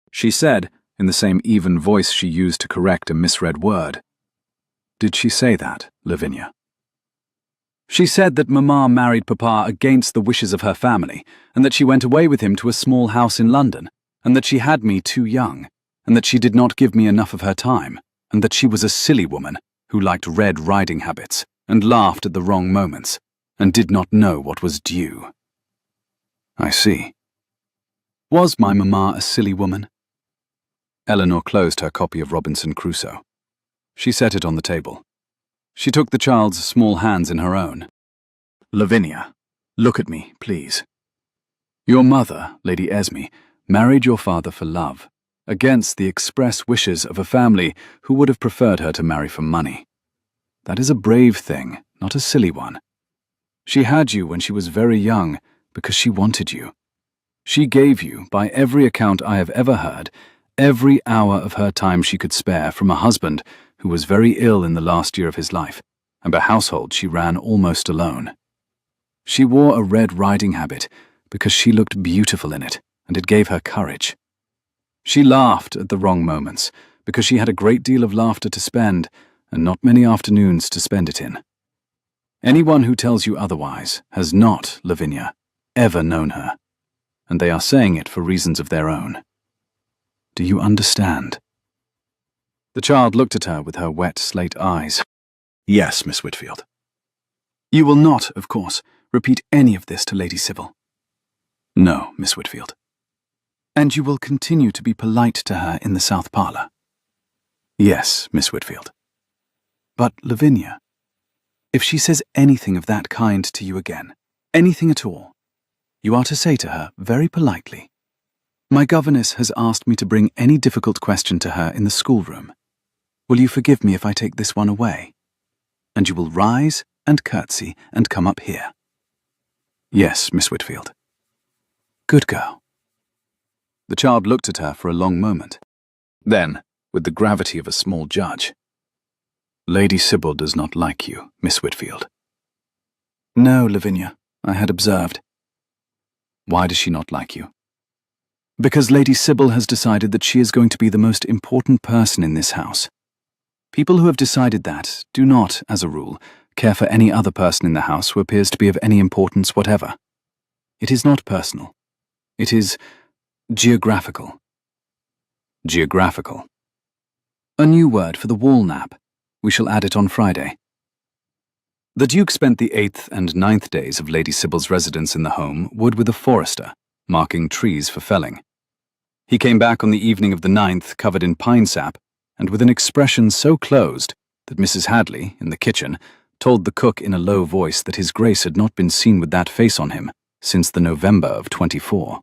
She said, in the same even voice she used to correct a misread word, "Did she say that, Lavinia?" "She said that mamma married papa against the wishes of her family, and that she went away with him to a small house in London, and that she had me too young, and that she did not give me enough of her time, and that she was a silly woman who liked Red Riding habits, and laughed at the wrong moments, and did not know what was due." "I see. Was my mamma a silly woman?" Eleanor closed her copy of Robinson Crusoe. She set it on the table. She took the child's small hands in her own. "Lavinia, look at me, please. Your mother, Lady Esme, married your father for love, against the express wishes of a family who would have preferred her to marry for money. That is a brave thing, not a silly one. She had you when she was very young because she wanted you. She gave you, by every account I have ever heard, every hour of her time she could spare from a husband who was very ill in the last year of his life, and a household she ran almost alone. She wore a Red Riding habit because she looked beautiful in it, and it gave her courage. She laughed at the wrong moments because she had a great deal of laughter to spend, and not many afternoons to spend it in. Anyone who tells you otherwise has not, Lavinia, ever known her, and they are saying it for reasons of their own. Do you understand?" The child looked at her with her wet slate eyes. "Yes, Miss Whitfield." "You will not, of course, repeat any of this to Lady Sybil?" "No, Miss Whitfield." "And you will continue to be polite to her in the south parlour?" "Yes, Miss Whitfield." "But, Lavinia, if she says anything of that kind to you again, anything at all, you are to say to her very politely, 'My governess has asked me to bring any difficult question to her in the schoolroom. Will you forgive me if I take this one away?' And you will rise and curtsy and come up here." "Yes, Miss Whitfield." "Good girl." The child looked at her for a long moment. Then, with the gravity of a small judge, "Lady Sybil does not like you, Miss Whitfield." "No, Lavinia, I had observed." "Why does she not like you?" "Because Lady Sybil has decided that she is going to be the most important person in this house. People who have decided that do not, as a rule, care for any other person in the house who appears to be of any importance whatever. It is not personal. It is geographical." "Geographical." "A new word for the wall nap. We shall add it on Friday." The Duke spent the 8th and 9th days of Lady Sybil's residence in the home wood with a forester, marking trees for felling. He came back on the evening of the 9th covered in pine sap, and with an expression so closed that Mrs. Hadley, in the kitchen, told the cook in a low voice that his Grace had not been seen with that face on him since the November of '24.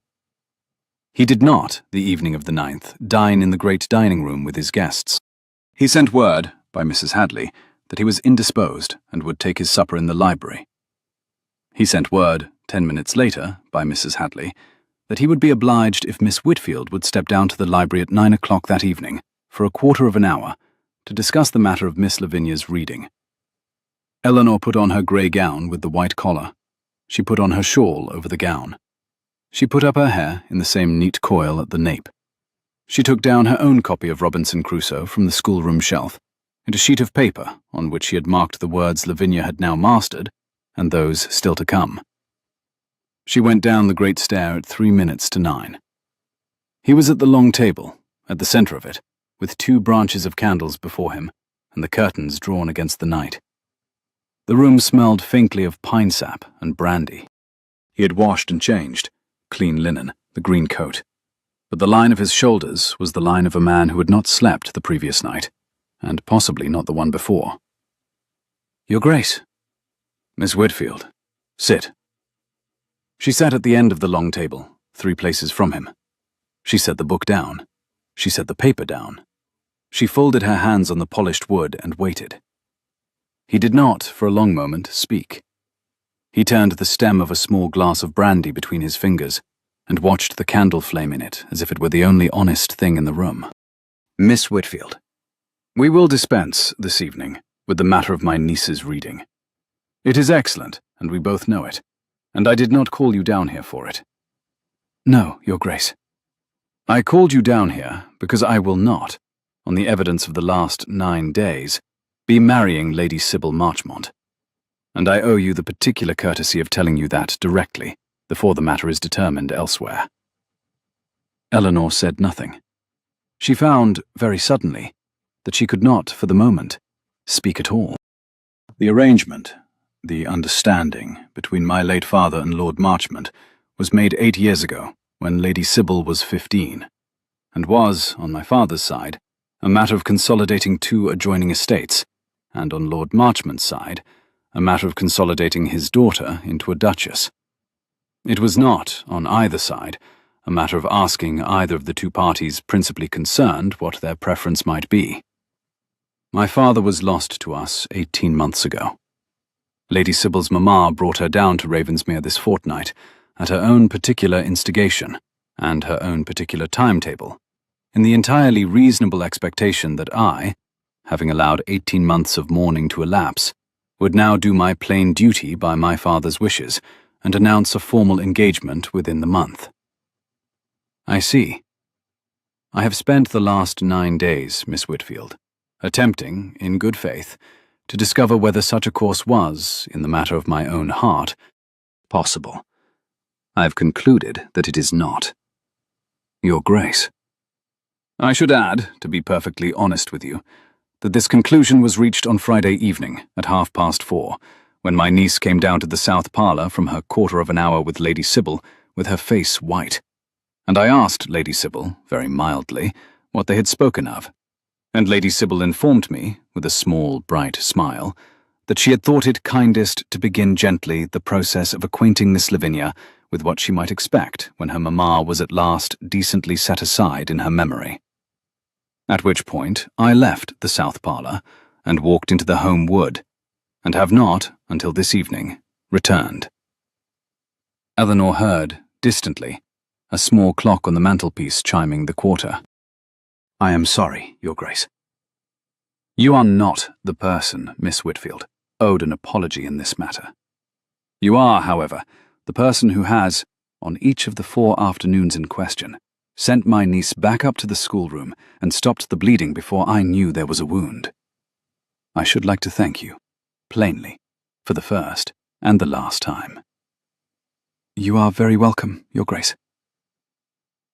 He did not, the evening of the 9th, dine in the great dining room with his guests. He sent word, by Mrs. Hadley, that he was indisposed and would take his supper in the library. He sent word, 10 minutes later, by Mrs. Hadley, that he would be obliged if Miss Whitfield would step down to the library at 9 o'clock that evening for a quarter of an hour to discuss the matter of Miss Lavinia's reading. Eleanor put on her grey gown with the white collar. She put on her shawl over the gown. She put up her hair in the same neat coil at the nape. She took down her own copy of Robinson Crusoe from the schoolroom shelf and a sheet of paper on which she had marked the words Lavinia had now mastered and those still to come. She went down the great stair at 3 minutes to 9. He was at the long table, at the centre of it, with 2 branches of candles before him and the curtains drawn against the night. The room smelled faintly of pine sap and brandy. He had washed and changed, clean linen, the green coat, but the line of his shoulders was the line of a man who had not slept the previous night, and possibly not the one before. "Your Grace." "Miss Whitfield, sit." She sat at the end of the long table, 3 places from him. She set the book down. She set the paper down. She folded her hands on the polished wood and waited. He did not, for a long moment, speak. He turned the stem of a small glass of brandy between his fingers and watched the candle flame in it as if it were the only honest thing in the room. "Miss Whitfield, we will dispense, this evening, with the matter of my niece's reading. It is excellent, and we both know it, and I did not call you down here for it." "No, Your Grace." "I called you down here because I will not, on the evidence of the last 9 days, be marrying Lady Sybil Marchmont, and I owe you the particular courtesy of telling you that directly, before the matter is determined elsewhere." Eleanor said nothing. She found, very suddenly, that she could not, for the moment, speak at all. The arrangement, the understanding, between my late father and Lord Marchmont was made 8 years ago, when Lady Sybil was 15, and was, on my father's side, a matter of consolidating 2 adjoining estates, and on Lord Marchmont's side, a matter of consolidating his daughter into a duchess. It was not, on either side, a matter of asking either of the 2 parties principally concerned what their preference might be. My father was lost to us 18 months ago. Lady Sybil's mamma brought her down to Ravensmere this fortnight, at her own particular instigation, and her own particular timetable, in the entirely reasonable expectation that I, having allowed 18 months of mourning to elapse, would now do my plain duty by my father's wishes, and announce a formal engagement within the month. I see. I have spent the last 9 days, Miss Whitfield, attempting, in good faith, to discover whether such a course was, in the matter of my own heart, possible. I have concluded that it is not. Your Grace. I should add, to be perfectly honest with you, that this conclusion was reached on Friday evening at 4:30, when my niece came down to the south parlour from her quarter of an hour with Lady Sybil, with her face white, and I asked Lady Sybil, very mildly, what they had spoken of, and Lady Sybil informed me, with a small, bright smile, that she had thought it kindest to begin gently the process of acquainting Miss Lavinia with what she might expect when her mamma was at last decently set aside in her memory. At which point I left the south parlour and walked into the home wood, and have not, until this evening, returned. Eleanor heard, distantly, a small clock on the mantelpiece chiming the quarter. I am sorry, Your Grace. You are not the person, Miss Whitfield, owed an apology in this matter. You are, however, the person who has, on each of the 4 afternoons in question, sent my niece back up to the schoolroom and stopped the bleeding before I knew there was a wound. I should like to thank you, plainly, for the first and the last time. You are very welcome, Your Grace.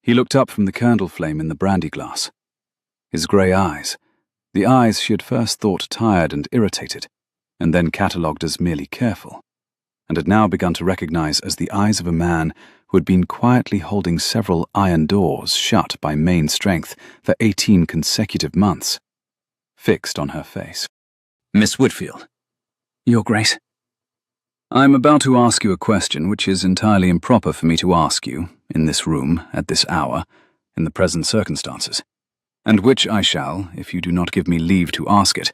He looked up from the candle flame in the brandy glass. His grey eyes, the eyes she had first thought tired and irritated, and then catalogued as merely careful, and had now begun to recognize as the eyes of a man who had been quietly holding several iron doors shut by main strength for 18 consecutive months, fixed on her face. Miss Whitfield. Your Grace. I am about to ask you a question which is entirely improper for me to ask you, in this room, at this hour, in the present circumstances, and which I shall, if you do not give me leave to ask it,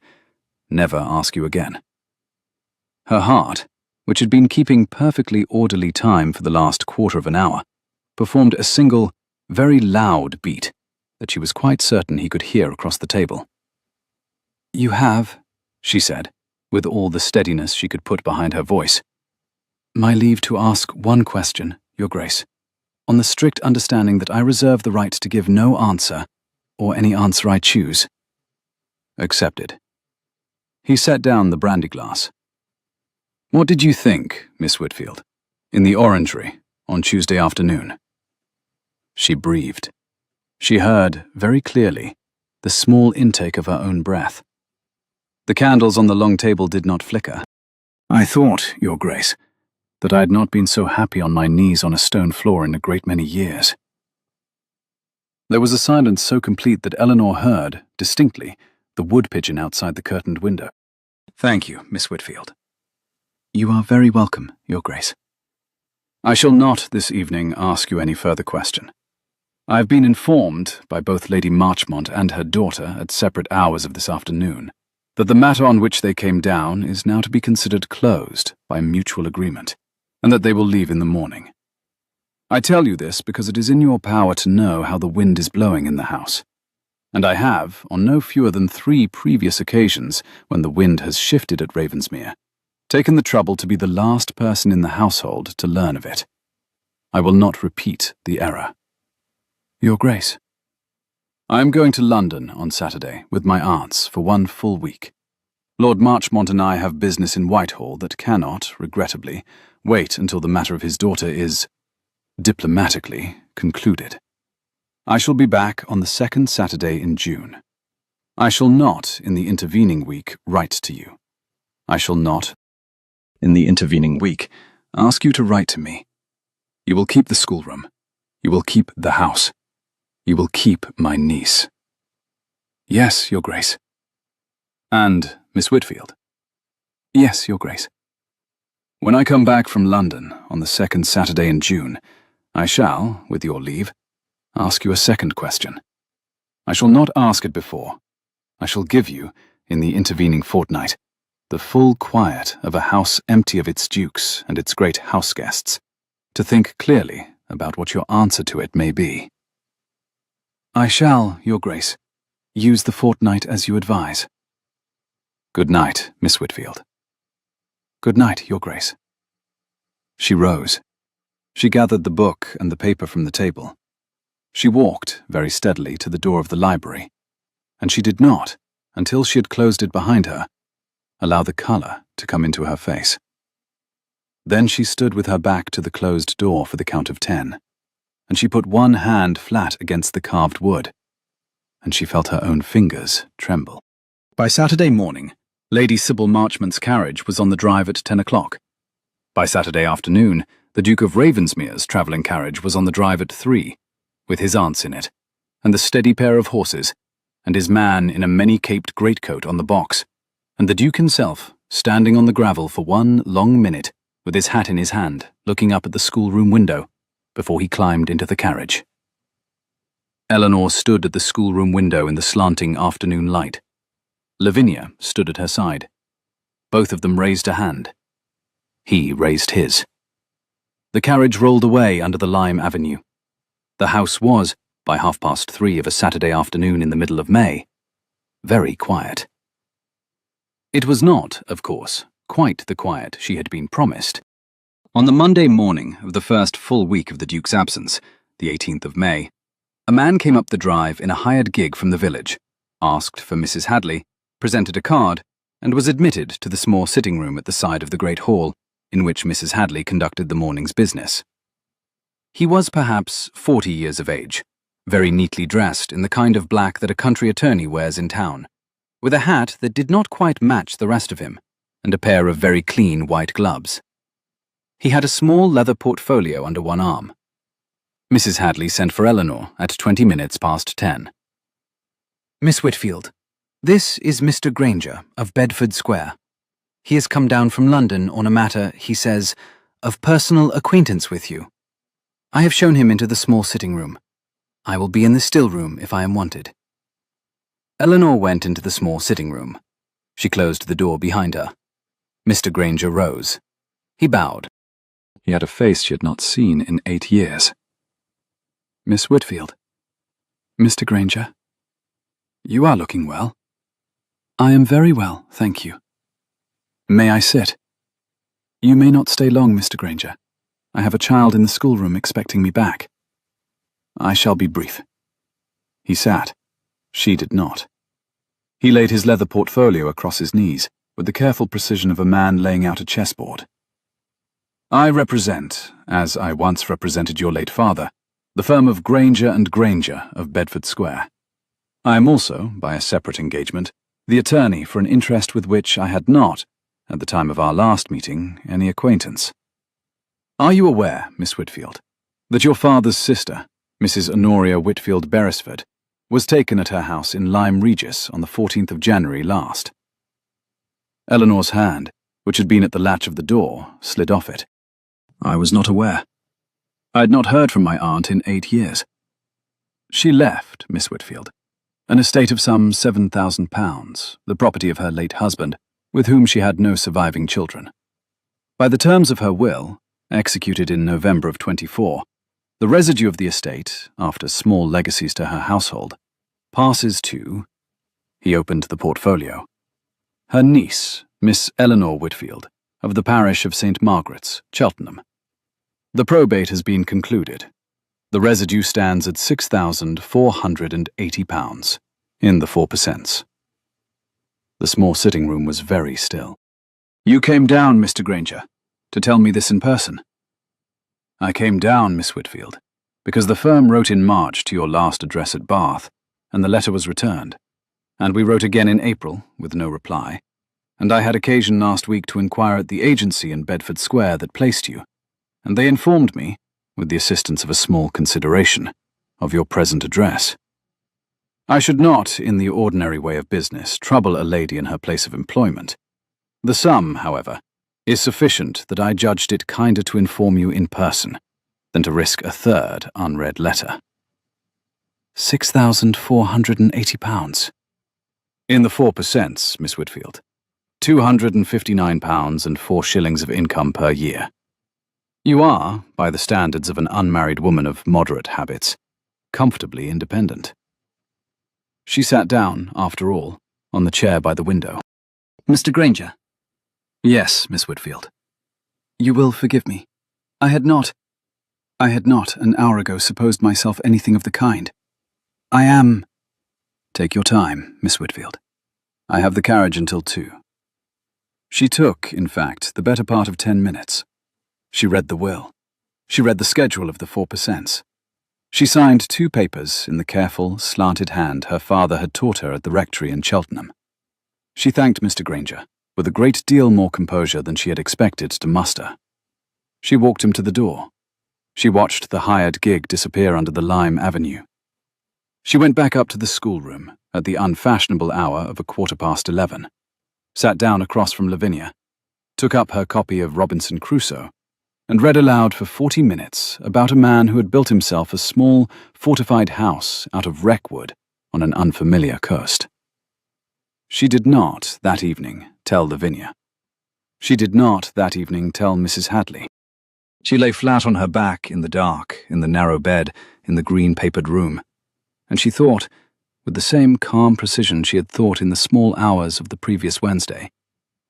never ask you again. Her heart, which had been keeping perfectly orderly time for the last quarter of an hour, performed a single, very loud beat that she was quite certain he could hear across the table. "You have," she said, with all the steadiness she could put behind her voice, "my leave to ask one question, Your Grace, on the strict understanding that I reserve the right to give no answer, or any answer I choose." Accepted. He set down the brandy glass. "What did you think, Miss Whitfield, in the orangery on Tuesday afternoon?" She breathed. She heard, very clearly, the small intake of her own breath. The candles on the long table did not flicker. "I thought, Your Grace, that I had not been so happy on my knees on a stone floor in a great many years." There was a silence so complete that Eleanor heard, distinctly, the wood pigeon outside the curtained window. "Thank you, Miss Whitfield." "You are very welcome, Your Grace." "I shall not, this evening, ask you any further question. I have been informed by both Lady Marchmont and her daughter at separate hours of this afternoon that the matter on which they came down is now to be considered closed by mutual agreement, and that they will leave in the morning. I tell you this because it is in your power to know how the wind is blowing in the house, and I have, on no fewer than 3 previous occasions when the wind has shifted at Ravensmere, taken the trouble to be the last person in the household to learn of it. I will not repeat the error. Your Grace, I am going to London on Saturday with my aunts for 1 full week. Lord Marchmont and I have business in Whitehall that cannot, regrettably, wait until the matter of his daughter is, diplomatically, concluded. I shall be back on the 2nd Saturday in June. I shall not, in the intervening week, write to you. I shall not, in the intervening week, ask you to write to me. You will keep the schoolroom. You will keep the house. You will keep my niece." "Yes, Your Grace." "And Miss Whitfield?" "Yes, Your Grace." "When I come back from London on the 2nd Saturday in June, I shall, with your leave, ask you a second question. I shall not ask it before. I shall give you, in the intervening fortnight, the full quiet of a house empty of its dukes and its great house guests, to think clearly about what your answer to it may be." "I shall, Your Grace, use the fortnight as you advise." "Good night, Miss Whitfield." "Good night, Your Grace." She rose. She gathered the book and the paper from the table. She walked, very steadily, to the door of the library, and she did not, until she had closed it behind her, allow the colour to come into her face. Then she stood with her back to the closed door for the count of 10, and she put one hand flat against the carved wood, and she felt her own fingers tremble. By Saturday morning, Lady Sybil Marchmont's carriage was on the drive at 10 o'clock. By Saturday afternoon, the Duke of Ravensmere's travelling carriage was on the drive at 3, with his aunts in it, and the steady pair of horses, and his man in a many-caped greatcoat on the box, and the Duke himself, standing on the gravel for 1 long minute, with his hat in his hand, looking up at the schoolroom window, before he climbed into the carriage. Eleanor stood at the schoolroom window in the slanting afternoon light. Lavinia stood at her side. Both of them raised a hand. He raised his. The carriage rolled away under the lime avenue. The house was, by 3:30 of a Saturday afternoon in the middle of May, very quiet. It was not, of course, quite the quiet she had been promised. On the Monday morning of the first full week of the Duke's absence, the 18th of May, a man came up the drive in a hired gig from the village, asked for Mrs. Hadley, presented a card, and was admitted to the small sitting room at the side of the great hall, in which Mrs. Hadley conducted the morning's business. He was perhaps 40 years of age, very neatly dressed in the kind of black that a country attorney wears in town, with a hat that did not quite match the rest of him, and a pair of very clean white gloves. He had a small leather portfolio under one arm. Mrs. Hadley sent for Eleanor at 20 minutes past 10. "Miss Whitfield, this is Mr. Granger of Bedford Square. He has come down from London on a matter, he says, of personal acquaintance with you. I have shown him into the small sitting room. I will be in the still room if I am wanted." Eleanor went into the small sitting room. She closed the door behind her. Mr. Granger rose. He bowed. He had a face she had not seen in 8 years. Miss Whitfield. Mr. Granger. You are looking well. I am very well, thank you. May I sit? You may not stay long, Mr. Granger. I have a child in the schoolroom expecting me back. I shall be brief. He sat. She did not. He laid his leather portfolio across his knees, with the careful precision of a man laying out a chessboard. I represent, as I once represented your late father, the firm of Granger and Granger of Bedford Square. I am also, by a separate engagement, the attorney for an interest with which I had not, at the time of our last meeting, any acquaintance. Are you aware, Miss Whitfield, that your father's sister, Mrs. Honoria Whitfield Beresford, was taken at her house in Lyme Regis on the 14th of January last? Eleanor's hand, which had been at the latch of the door, slid off it. I was not aware. I had not heard from my aunt in 8 years. She left, Miss Whitfield, an estate of some £7,000, the property of her late husband, with whom she had no surviving children. By the terms of her will, executed in November of 24, the residue of the estate, after small legacies to her household, passes to— He opened the portfolio. Her niece, Miss Eleanor Whitfield, of the parish of St. Margaret's, Cheltenham. The probate has been concluded. The residue stands at £6,480, in the 4%. The small sitting room was very still. You came down, Mr. Granger, to tell me this in person. I came down, Miss Whitfield, because the firm wrote in March to your last address at Bath, and the letter was returned, and we wrote again in April, with no reply, and I had occasion last week to inquire at the agency in Bedford Square that placed you, and they informed me, with the assistance of a small consideration, of your present address. I should not, in the ordinary way of business, trouble a lady in her place of employment. The sum, however, is sufficient that I judged it kinder to inform you in person than to risk a third unread letter. £6,480. In the 4%, Miss Whitfield. £259 and 4 shillings of income per year. You are, by the standards of an unmarried woman of moderate habits, comfortably independent. She sat down, after all, on the chair by the window. Mr. Granger. Yes, Miss Whitfield. You will forgive me. I had not, an hour ago, supposed myself anything of the kind. I am— Take your time, Miss Whitfield. I have the carriage until 2. She took, in fact, the better part of 10 minutes. She read the will. She read the schedule of the 4%. She signed 2 papers in the careful, slanted hand her father had taught her at the rectory in Cheltenham. She thanked Mr. Granger, with a great deal more composure than she had expected to muster. She walked him to the door. She watched the hired gig disappear under the lime avenue. She went back up to the schoolroom at the unfashionable hour of 11:15, sat down across from Lavinia, took up her copy of Robinson Crusoe, and read aloud for 40 minutes about a man who had built himself a small, fortified house out of wreckwood on an unfamiliar coast. She did not, that evening, tell Lavinia. She did not, that evening, tell Mrs. Hadley. She lay flat on her back in the dark, in the narrow bed, in the green-papered room, and she thought, with the same calm precision she had thought in the small hours of the previous Wednesday,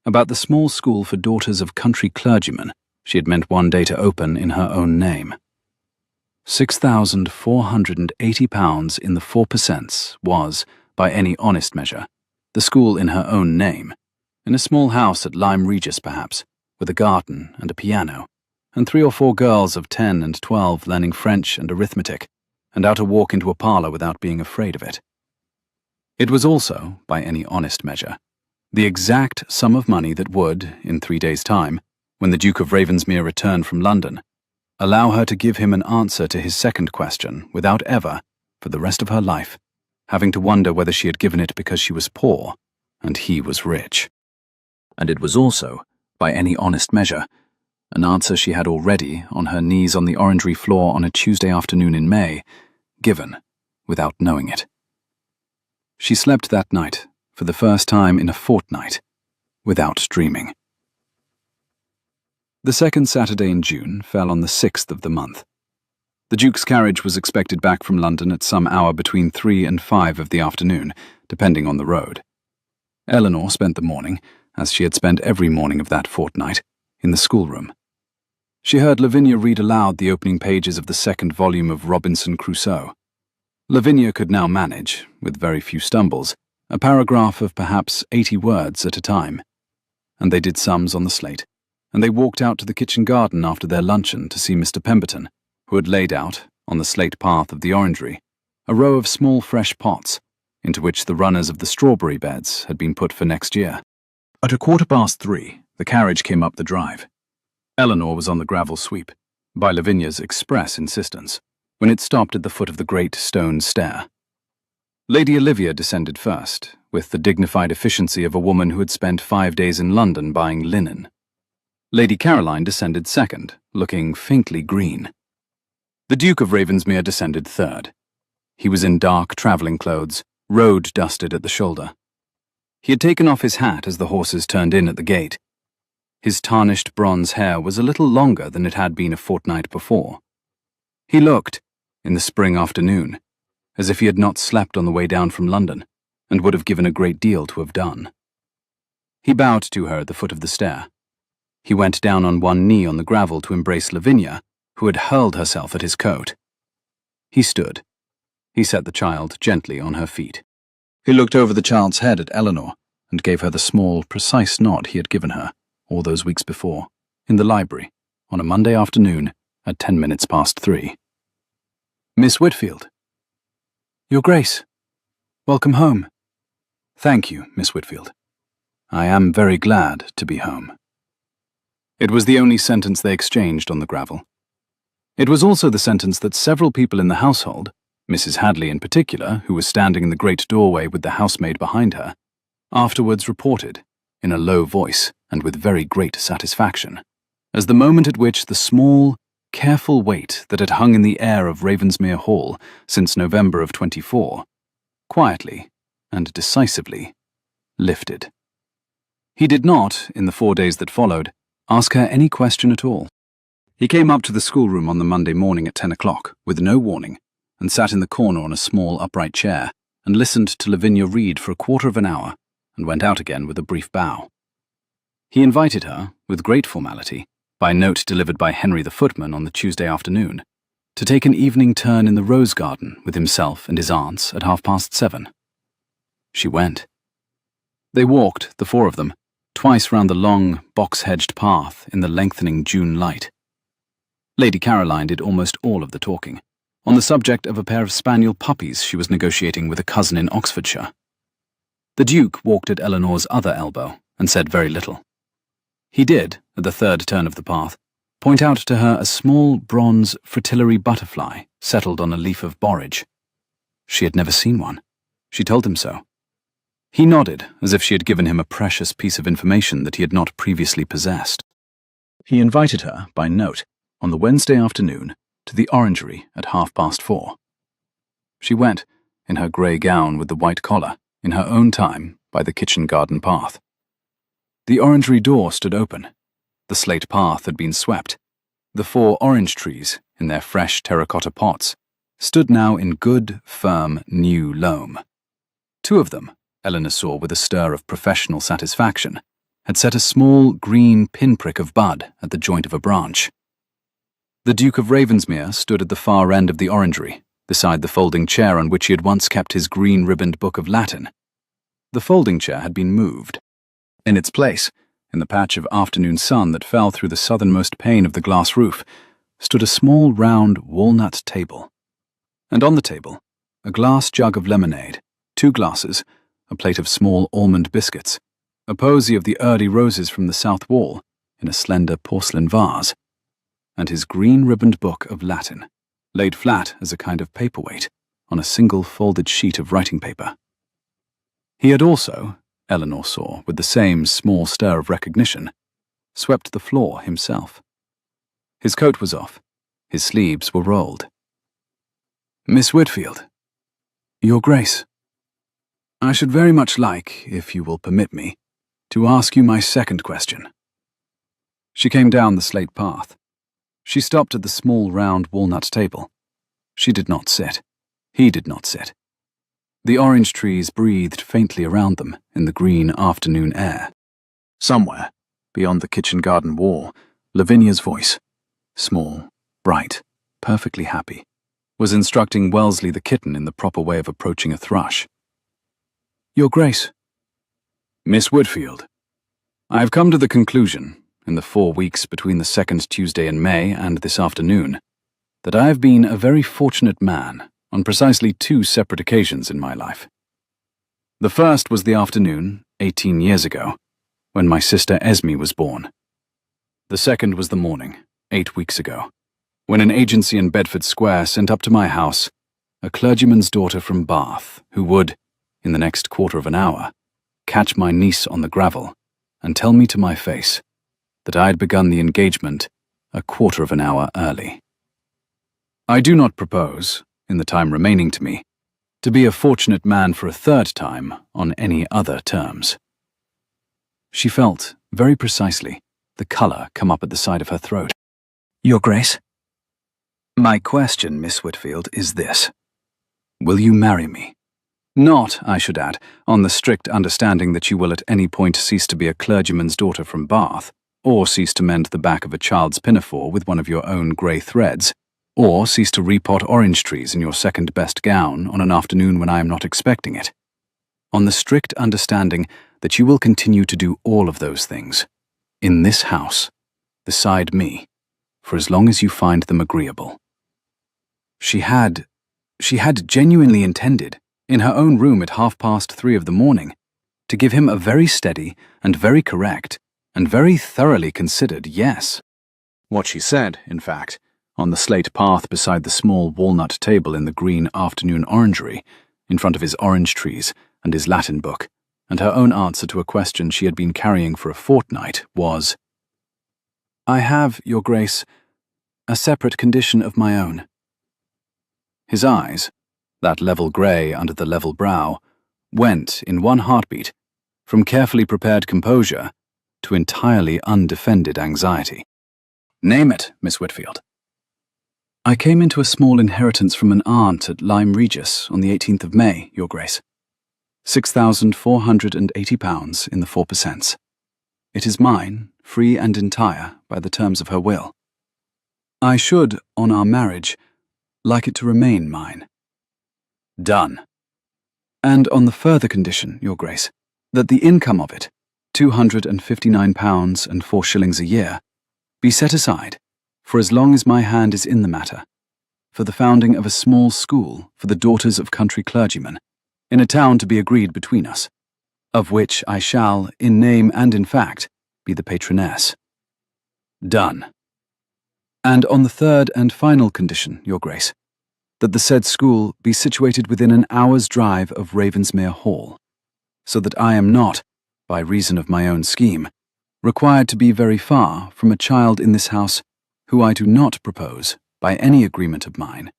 about the small school for daughters of country clergymen she had meant one day to open in her own name. £6,480 in the 4% was, by any honest measure, the school in her own name, in a small house at Lyme Regis perhaps, with a garden and a piano, and 3 or 4 girls of 10 and 12 learning French and arithmetic, and out to walk into a parlour without being afraid of it. It was also, by any honest measure, the exact sum of money that would, in 3 days' time, when the Duke of Ravensmere returned from London, allow her to give him an answer to his second question without ever, for the rest of her life, having to wonder whether she had given it because she was poor and he was rich. And it was also, by any honest measure, an answer she had already, on her knees on the orangery floor on a Tuesday afternoon in May, given without knowing it. She slept that night for the first time in a fortnight, without dreaming. The second Saturday in June fell on the 6th of the month. The Duke's carriage was expected back from London at some hour between 3 and 5 of the afternoon, depending on the road. Eleanor spent the morning, as she had spent every morning of that fortnight, in the schoolroom. She heard Lavinia read aloud the opening pages of the second volume of Robinson Crusoe. Lavinia could now manage, with very few stumbles, a paragraph of perhaps 80 words at a time. And they did sums on the slate, and they walked out to the kitchen garden after their luncheon to see Mr. Pemberton, who had laid out, on the slate path of the orangery, a row of small fresh pots, into which the runners of the strawberry beds had been put for next year. At 3:15, the carriage came up the drive. Eleanor was on the gravel sweep, by Lavinia's express insistence, when it stopped at the foot of the great stone stair. Lady Olivia descended first, with the dignified efficiency of a woman who had spent 5 days in London buying linen. Lady Caroline descended second, looking faintly green. The Duke of Ravensmere descended third. He was in dark travelling clothes, road-dusted at the shoulder. He had taken off his hat as the horses turned in at the gate. His tarnished bronze hair was a little longer than it had been a fortnight before. He looked, in the spring afternoon, as if he had not slept on the way down from London, and would have given a great deal to have done. He bowed to her at the foot of the stair. He went down on one knee on the gravel to embrace Lavinia, who had hurled herself at his coat. He stood. He set the child gently on her feet. He looked over the child's head at Eleanor, and gave her the small, precise nod he had given her, all those weeks before, in the library, on a Monday afternoon, at 3:10. "Miss Whitfield." "Your Grace. Welcome home." "Thank you, Miss Whitfield. I am very glad to be home." It was the only sentence they exchanged on the gravel. It was also the sentence that several people in the household, Mrs. Hadley in particular, who was standing in the great doorway with the housemaid behind her, afterwards reported, in a low voice and with very great satisfaction, as the moment at which the small, careful weight that had hung in the air of Ravensmere Hall since November of 24, quietly and decisively lifted. He did not, in the 4 days that followed, ask her any question at all. He came up to the schoolroom on the Monday morning at 10 o'clock, with no warning, and sat in the corner on a small upright chair, and listened to Lavinia read for a quarter of an hour, and went out again with a brief bow. He invited her, with great formality, by note delivered by Henry the footman on the Tuesday afternoon, to take an evening turn in the rose garden with himself and his aunts at 7:30. She went. They walked, the four of them, twice round the long, box-hedged path in the lengthening June light. Lady Caroline did almost all of the talking, on the subject of a pair of spaniel puppies she was negotiating with a cousin in Oxfordshire. The Duke walked at Eleanor's other elbow and said very little. He did, at the third turn of the path, point out to her a small bronze fritillary butterfly settled on a leaf of borage. She had never seen one. She told him so. He nodded, as if she had given him a precious piece of information that he had not previously possessed. He invited her, by note, on the Wednesday afternoon, to the orangery at 4:30. She went, in her grey gown with the white collar, in her own time, by the kitchen garden path. The orangery door stood open. The slate path had been swept. The 4 orange trees, in their fresh terracotta pots, stood now in good, firm, new loam. 2 of them, Eleanor saw with a stir of professional satisfaction, had set a small green pinprick of bud at the joint of a branch. The Duke of Ravensmere stood at the far end of the orangery, beside the folding chair on which he had once kept his green-ribboned book of Latin. The folding chair had been moved. In its place, in the patch of afternoon sun that fell through the southernmost pane of the glass roof, stood a small round walnut table. And on the table, a glass jug of lemonade, 2 glasses, a plate of small almond biscuits, a posy of the early roses from the south wall in a slender porcelain vase, and his green-ribboned book of Latin, laid flat as a kind of paperweight on a single folded sheet of writing paper. He had also, Eleanor saw with the same small stir of recognition, swept the floor himself. His coat was off, his sleeves were rolled. "Miss Whitfield." "Your Grace." I should very much like, if you will permit me, to ask you my second question. She came down the slate path. She stopped at the small round walnut table. She did not sit. He did not sit. The orange trees breathed faintly around them in the green afternoon air. Somewhere, beyond the kitchen garden wall, Lavinia's voice, small, bright, perfectly happy, was instructing Wellesley the kitten in the proper way of approaching a thrush. Your Grace. Miss Whitfield, I have come to the conclusion, in the 4 weeks between the second Tuesday in May and this afternoon, that I have been a very fortunate man on precisely 2 separate occasions in my life. The first was the afternoon, 18 years ago, when my sister Esme was born. The second was the morning, 8 weeks ago, when an agency in Bedford Square sent up to my house a clergyman's daughter from Bath who would, in the next quarter of an hour, catch my niece on the gravel and tell me to my face that I had begun the engagement a quarter of an hour early. I do not propose, in the time remaining to me, to be a fortunate man for a third time on any other terms. She felt, very precisely, the colour come up at the side of her throat. Your Grace? My question, Miss Whitfield, is this. Will you marry me? Not, I should add, on the strict understanding that you will at any point cease to be a clergyman's daughter from Bath, or cease to mend the back of a child's pinafore with one of your own grey threads, or cease to repot orange trees in your second-best gown on an afternoon when I am not expecting it. On the strict understanding that you will continue to do all of those things, in this house, beside me, for as long as you find them agreeable. She had genuinely intended, in her own room at 3:30 of the morning, to give him a very steady and very correct and very thoroughly considered yes. What she said, in fact, on the slate path beside the small walnut table in the green afternoon orangery, in front of his orange trees and his Latin book, and her own answer to a question she had been carrying for a fortnight was, I have, Your Grace, a separate condition of my own. His eyes, that level grey under the level brow, went, in one heartbeat, from carefully prepared composure to entirely undefended anxiety. Name it, Miss Whitfield. I came into a small inheritance from an aunt at Lyme Regis on the 18th of May, Your Grace. £6,480 in the 4%. It is mine, free and entire, by the terms of her will. I should, on our marriage, like it to remain mine. Done. And on the further condition, Your Grace, that the income of it, £259 and 4 shillings a year, be set aside, for as long as my hand is in the matter, for the founding of a small school for the daughters of country clergymen, in a town to be agreed between us, of which I shall, in name and in fact, be the patroness. Done. And on the third and final condition, Your Grace, that the said school be situated within an hour's drive of Ravensmere Hall, so that I am not, by reason of my own scheme, required to be very far from a child in this house who I do not propose, by any agreement of mine,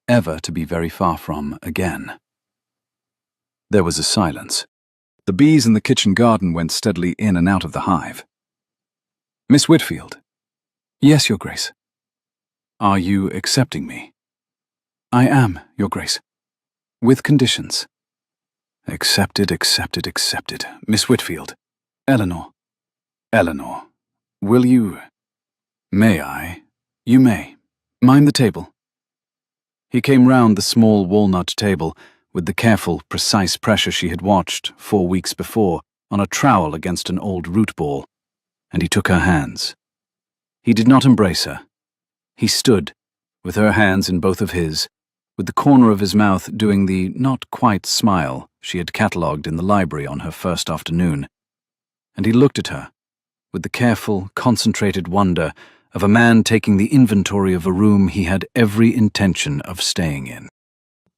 ever to be very far from again. There was a silence. The bees in the kitchen garden went steadily in and out of the hive. Miss Whitfield. Yes, Your Grace. Are you accepting me? I am, Your Grace. With conditions. Accepted. Miss Whitfield. Eleanor. Eleanor. Will you... May I? You may. Mind the table. He came round the small walnut table with the careful, precise pressure she had watched 4 weeks before on a trowel against an old root ball, and he took her hands. He did not embrace her. He stood, with her hands in both of his, with the corner of his mouth doing the not-quite smile she had catalogued in the library on her first afternoon, and he looked at her, with the careful, concentrated wonder of a man taking the inventory of a room he had every intention of staying in.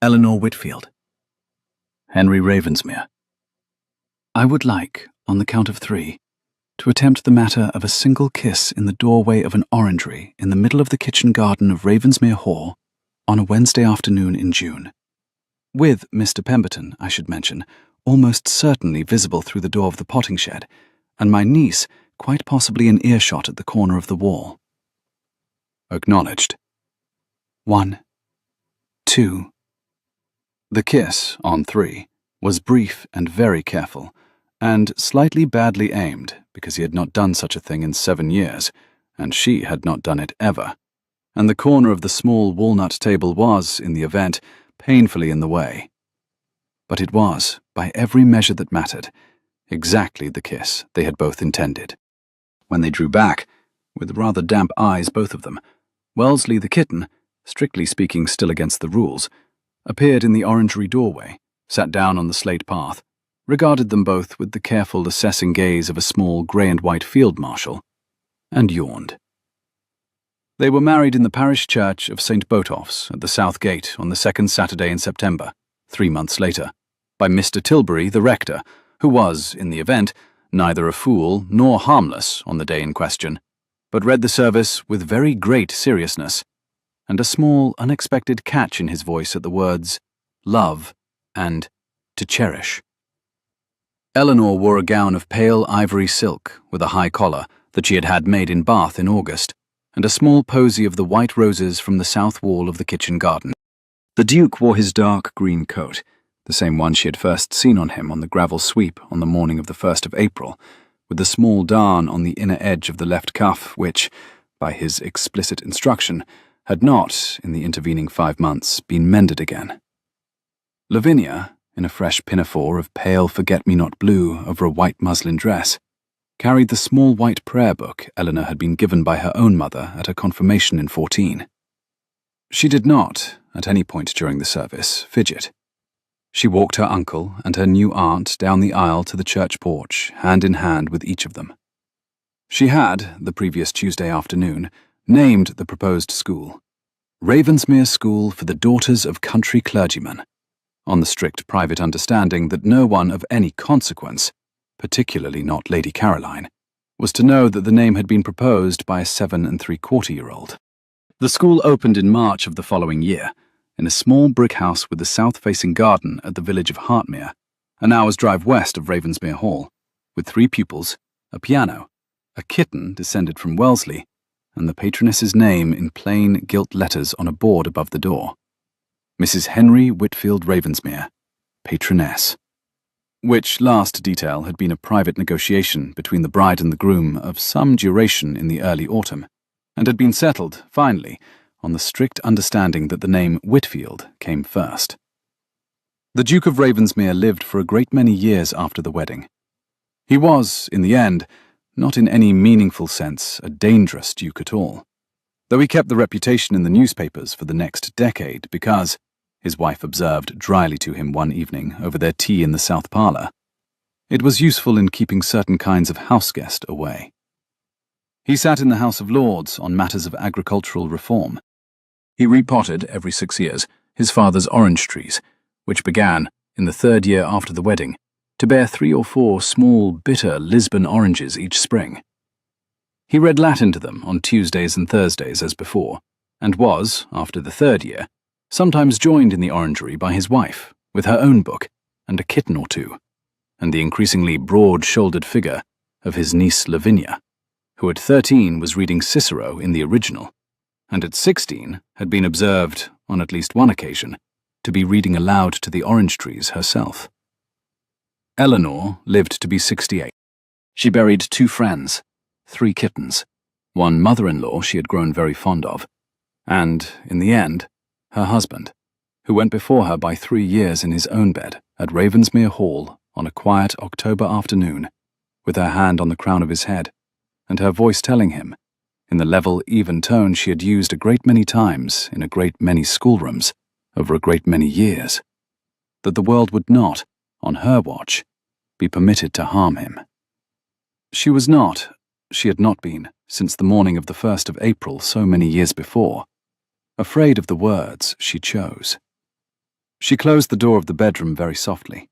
Eleanor Whitfield. Henry Ravensmere. I would like, on the count of 3, to attempt the matter of a single kiss in the doorway of an orangery in the middle of the kitchen garden of Ravensmere Hall on a Wednesday afternoon in June. With Mr. Pemberton, I should mention, almost certainly visible through the door of the potting shed, and my niece quite possibly in earshot at the corner of the wall. Acknowledged. 1, 2. The kiss, on 3, was brief and very careful, and slightly badly aimed, because he had not done such a thing in 7 years, and she had not done it ever, and the corner of the small walnut table was, in the event, painfully in the way. But it was, by every measure that mattered, exactly the kiss they had both intended. When they drew back, with rather damp eyes both of them, Wellesley the kitten, strictly speaking still against the rules, appeared in the orangery doorway, sat down on the slate path, regarded them both with the careful assessing gaze of a small grey and white field marshal, and yawned. They were married in the parish church of St. Botolph's at the South Gate on the 2nd Saturday in September, 3 months later, by Mr. Tilbury, the rector, who was, in the event, neither a fool nor harmless on the day in question, but read the service with very great seriousness, and a small, unexpected catch in his voice at the words, love, and to cherish. Eleanor wore a gown of pale ivory silk with a high collar that she had had made in Bath in August, and a small posy of the white roses from the south wall of the kitchen garden. The Duke wore his dark green coat, the same one she had first seen on him on the gravel sweep on the morning of the 1st of April, with the small darn on the inner edge of the left cuff which, by his explicit instruction, had not, in the intervening 5 months, been mended again. Lavinia, in a fresh pinafore of pale forget-me-not blue over a white muslin dress, carried the small white prayer book Eleanor had been given by her own mother at her confirmation in 14. She did not, at any point during the service, fidget. She walked her uncle and her new aunt down the aisle to the church porch, hand in hand with each of them. She had, the previous Tuesday afternoon, named the proposed school Ravensmere School for the Daughters of Country Clergymen, on the strict private understanding that no one of any consequence, particularly not Lady Caroline, was to know that the name had been proposed by a 7 3/4-year-old. The school opened in March of the following year, in a small brick house with a south-facing garden at the village of Hartmere, an hour's drive west of Ravensmere Hall, with 3 pupils, a piano, a kitten descended from Wellesley, and the patroness's name in plain gilt letters on a board above the door. Mrs. Henry Whitfield Ravensmere, patroness. Which last detail had been a private negotiation between the bride and the groom of some duration in the early autumn, and had been settled, finally, on the strict understanding that the name Whitfield came first. The Duke of Ravensmere lived for a great many years after the wedding. He was, in the end, not in any meaningful sense a dangerous duke at all, though he kept the reputation in the newspapers for the next decade because, his wife observed dryly to him one evening over their tea in the south parlour, it was useful in keeping certain kinds of house-guest away. He sat in the House of Lords on matters of agricultural reform. He repotted, every 6 years, his father's orange trees, which began, in the 3rd year after the wedding, to bear 3 or 4 small, bitter Lisbon oranges each spring. He read Latin to them on Tuesdays and Thursdays as before, and was, after the 3rd year, sometimes joined in the orangery by his wife, with her own book, and a kitten or 2, and the increasingly broad-shouldered figure of his niece Lavinia, who at 13 was reading Cicero in the original, and at 16 had been observed, on at least one occasion, to be reading aloud to the orange trees herself. Eleanor lived to be 68. She buried 2 friends, 3 kittens, one mother-in-law she had grown very fond of, and, in the end, her husband, who went before her by 3 years in his own bed at Ravensmere Hall on a quiet October afternoon, with her hand on the crown of his head, and her voice telling him, in the level, even tone she had used a great many times in a great many schoolrooms over a great many years, that the world would not, on her watch, be permitted to harm him. She had not been, since the morning of the 1st of April so many years before, afraid of the words she chose. She closed the door of the bedroom very softly.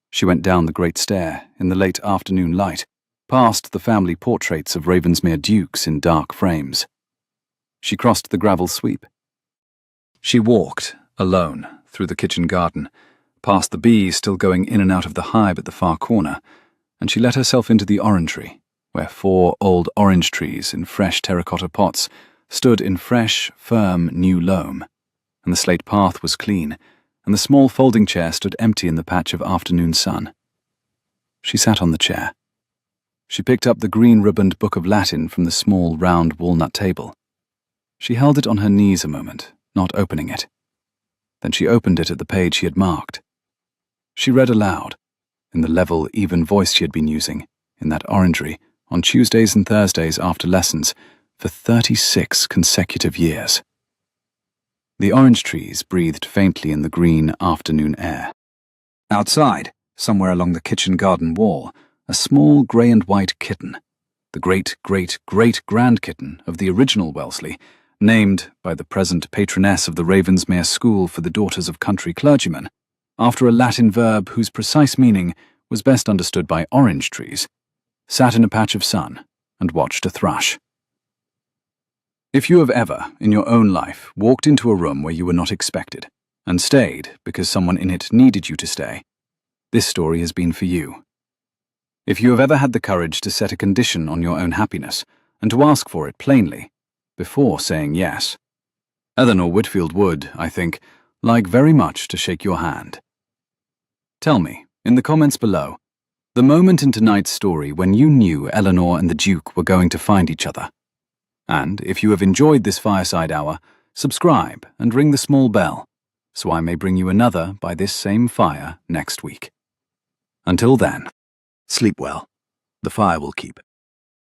She went down the great stair in the late afternoon light, past the family portraits of Ravensmere dukes in dark frames. She crossed the gravel sweep. She walked, alone, through the kitchen garden, past the bees still going in and out of the hive at the far corner, and she let herself into the orangery, where 4 old orange trees in fresh terracotta pots stood in fresh, firm, new loam, and the slate path was clean, and the small folding chair stood empty in the patch of afternoon sun. She sat on the chair. She picked up the green-ribboned book of Latin from the small, round walnut table. She held it on her knees a moment, not opening it. Then she opened it at the page she had marked. She read aloud, in the level, even voice she had been using, in that orangery, on Tuesdays and Thursdays after lessons, for 36 consecutive years. The orange trees breathed faintly in the green afternoon air. Outside, somewhere along the kitchen garden wall, a small grey and white kitten, the great-great-great-grandkitten of the original Wellesley, named by the present patroness of the Ravensmere School for the Daughters of Country Clergymen, after a Latin verb whose precise meaning was best understood by orange trees, sat in a patch of sun and watched a thrush. If you have ever, in your own life, walked into a room where you were not expected, and stayed because someone in it needed you to stay, this story has been for you. If you have ever had the courage to set a condition on your own happiness, and to ask for it plainly, before saying yes, Eleanor Whitfield would, I think, like very much to shake your hand. Tell me, in the comments below, the moment in tonight's story when you knew Eleanor and the Duke were going to find each other. And if you have enjoyed this fireside hour, subscribe and ring the small bell, so I may bring you another by this same fire next week. Until then, sleep well. The fire will keep.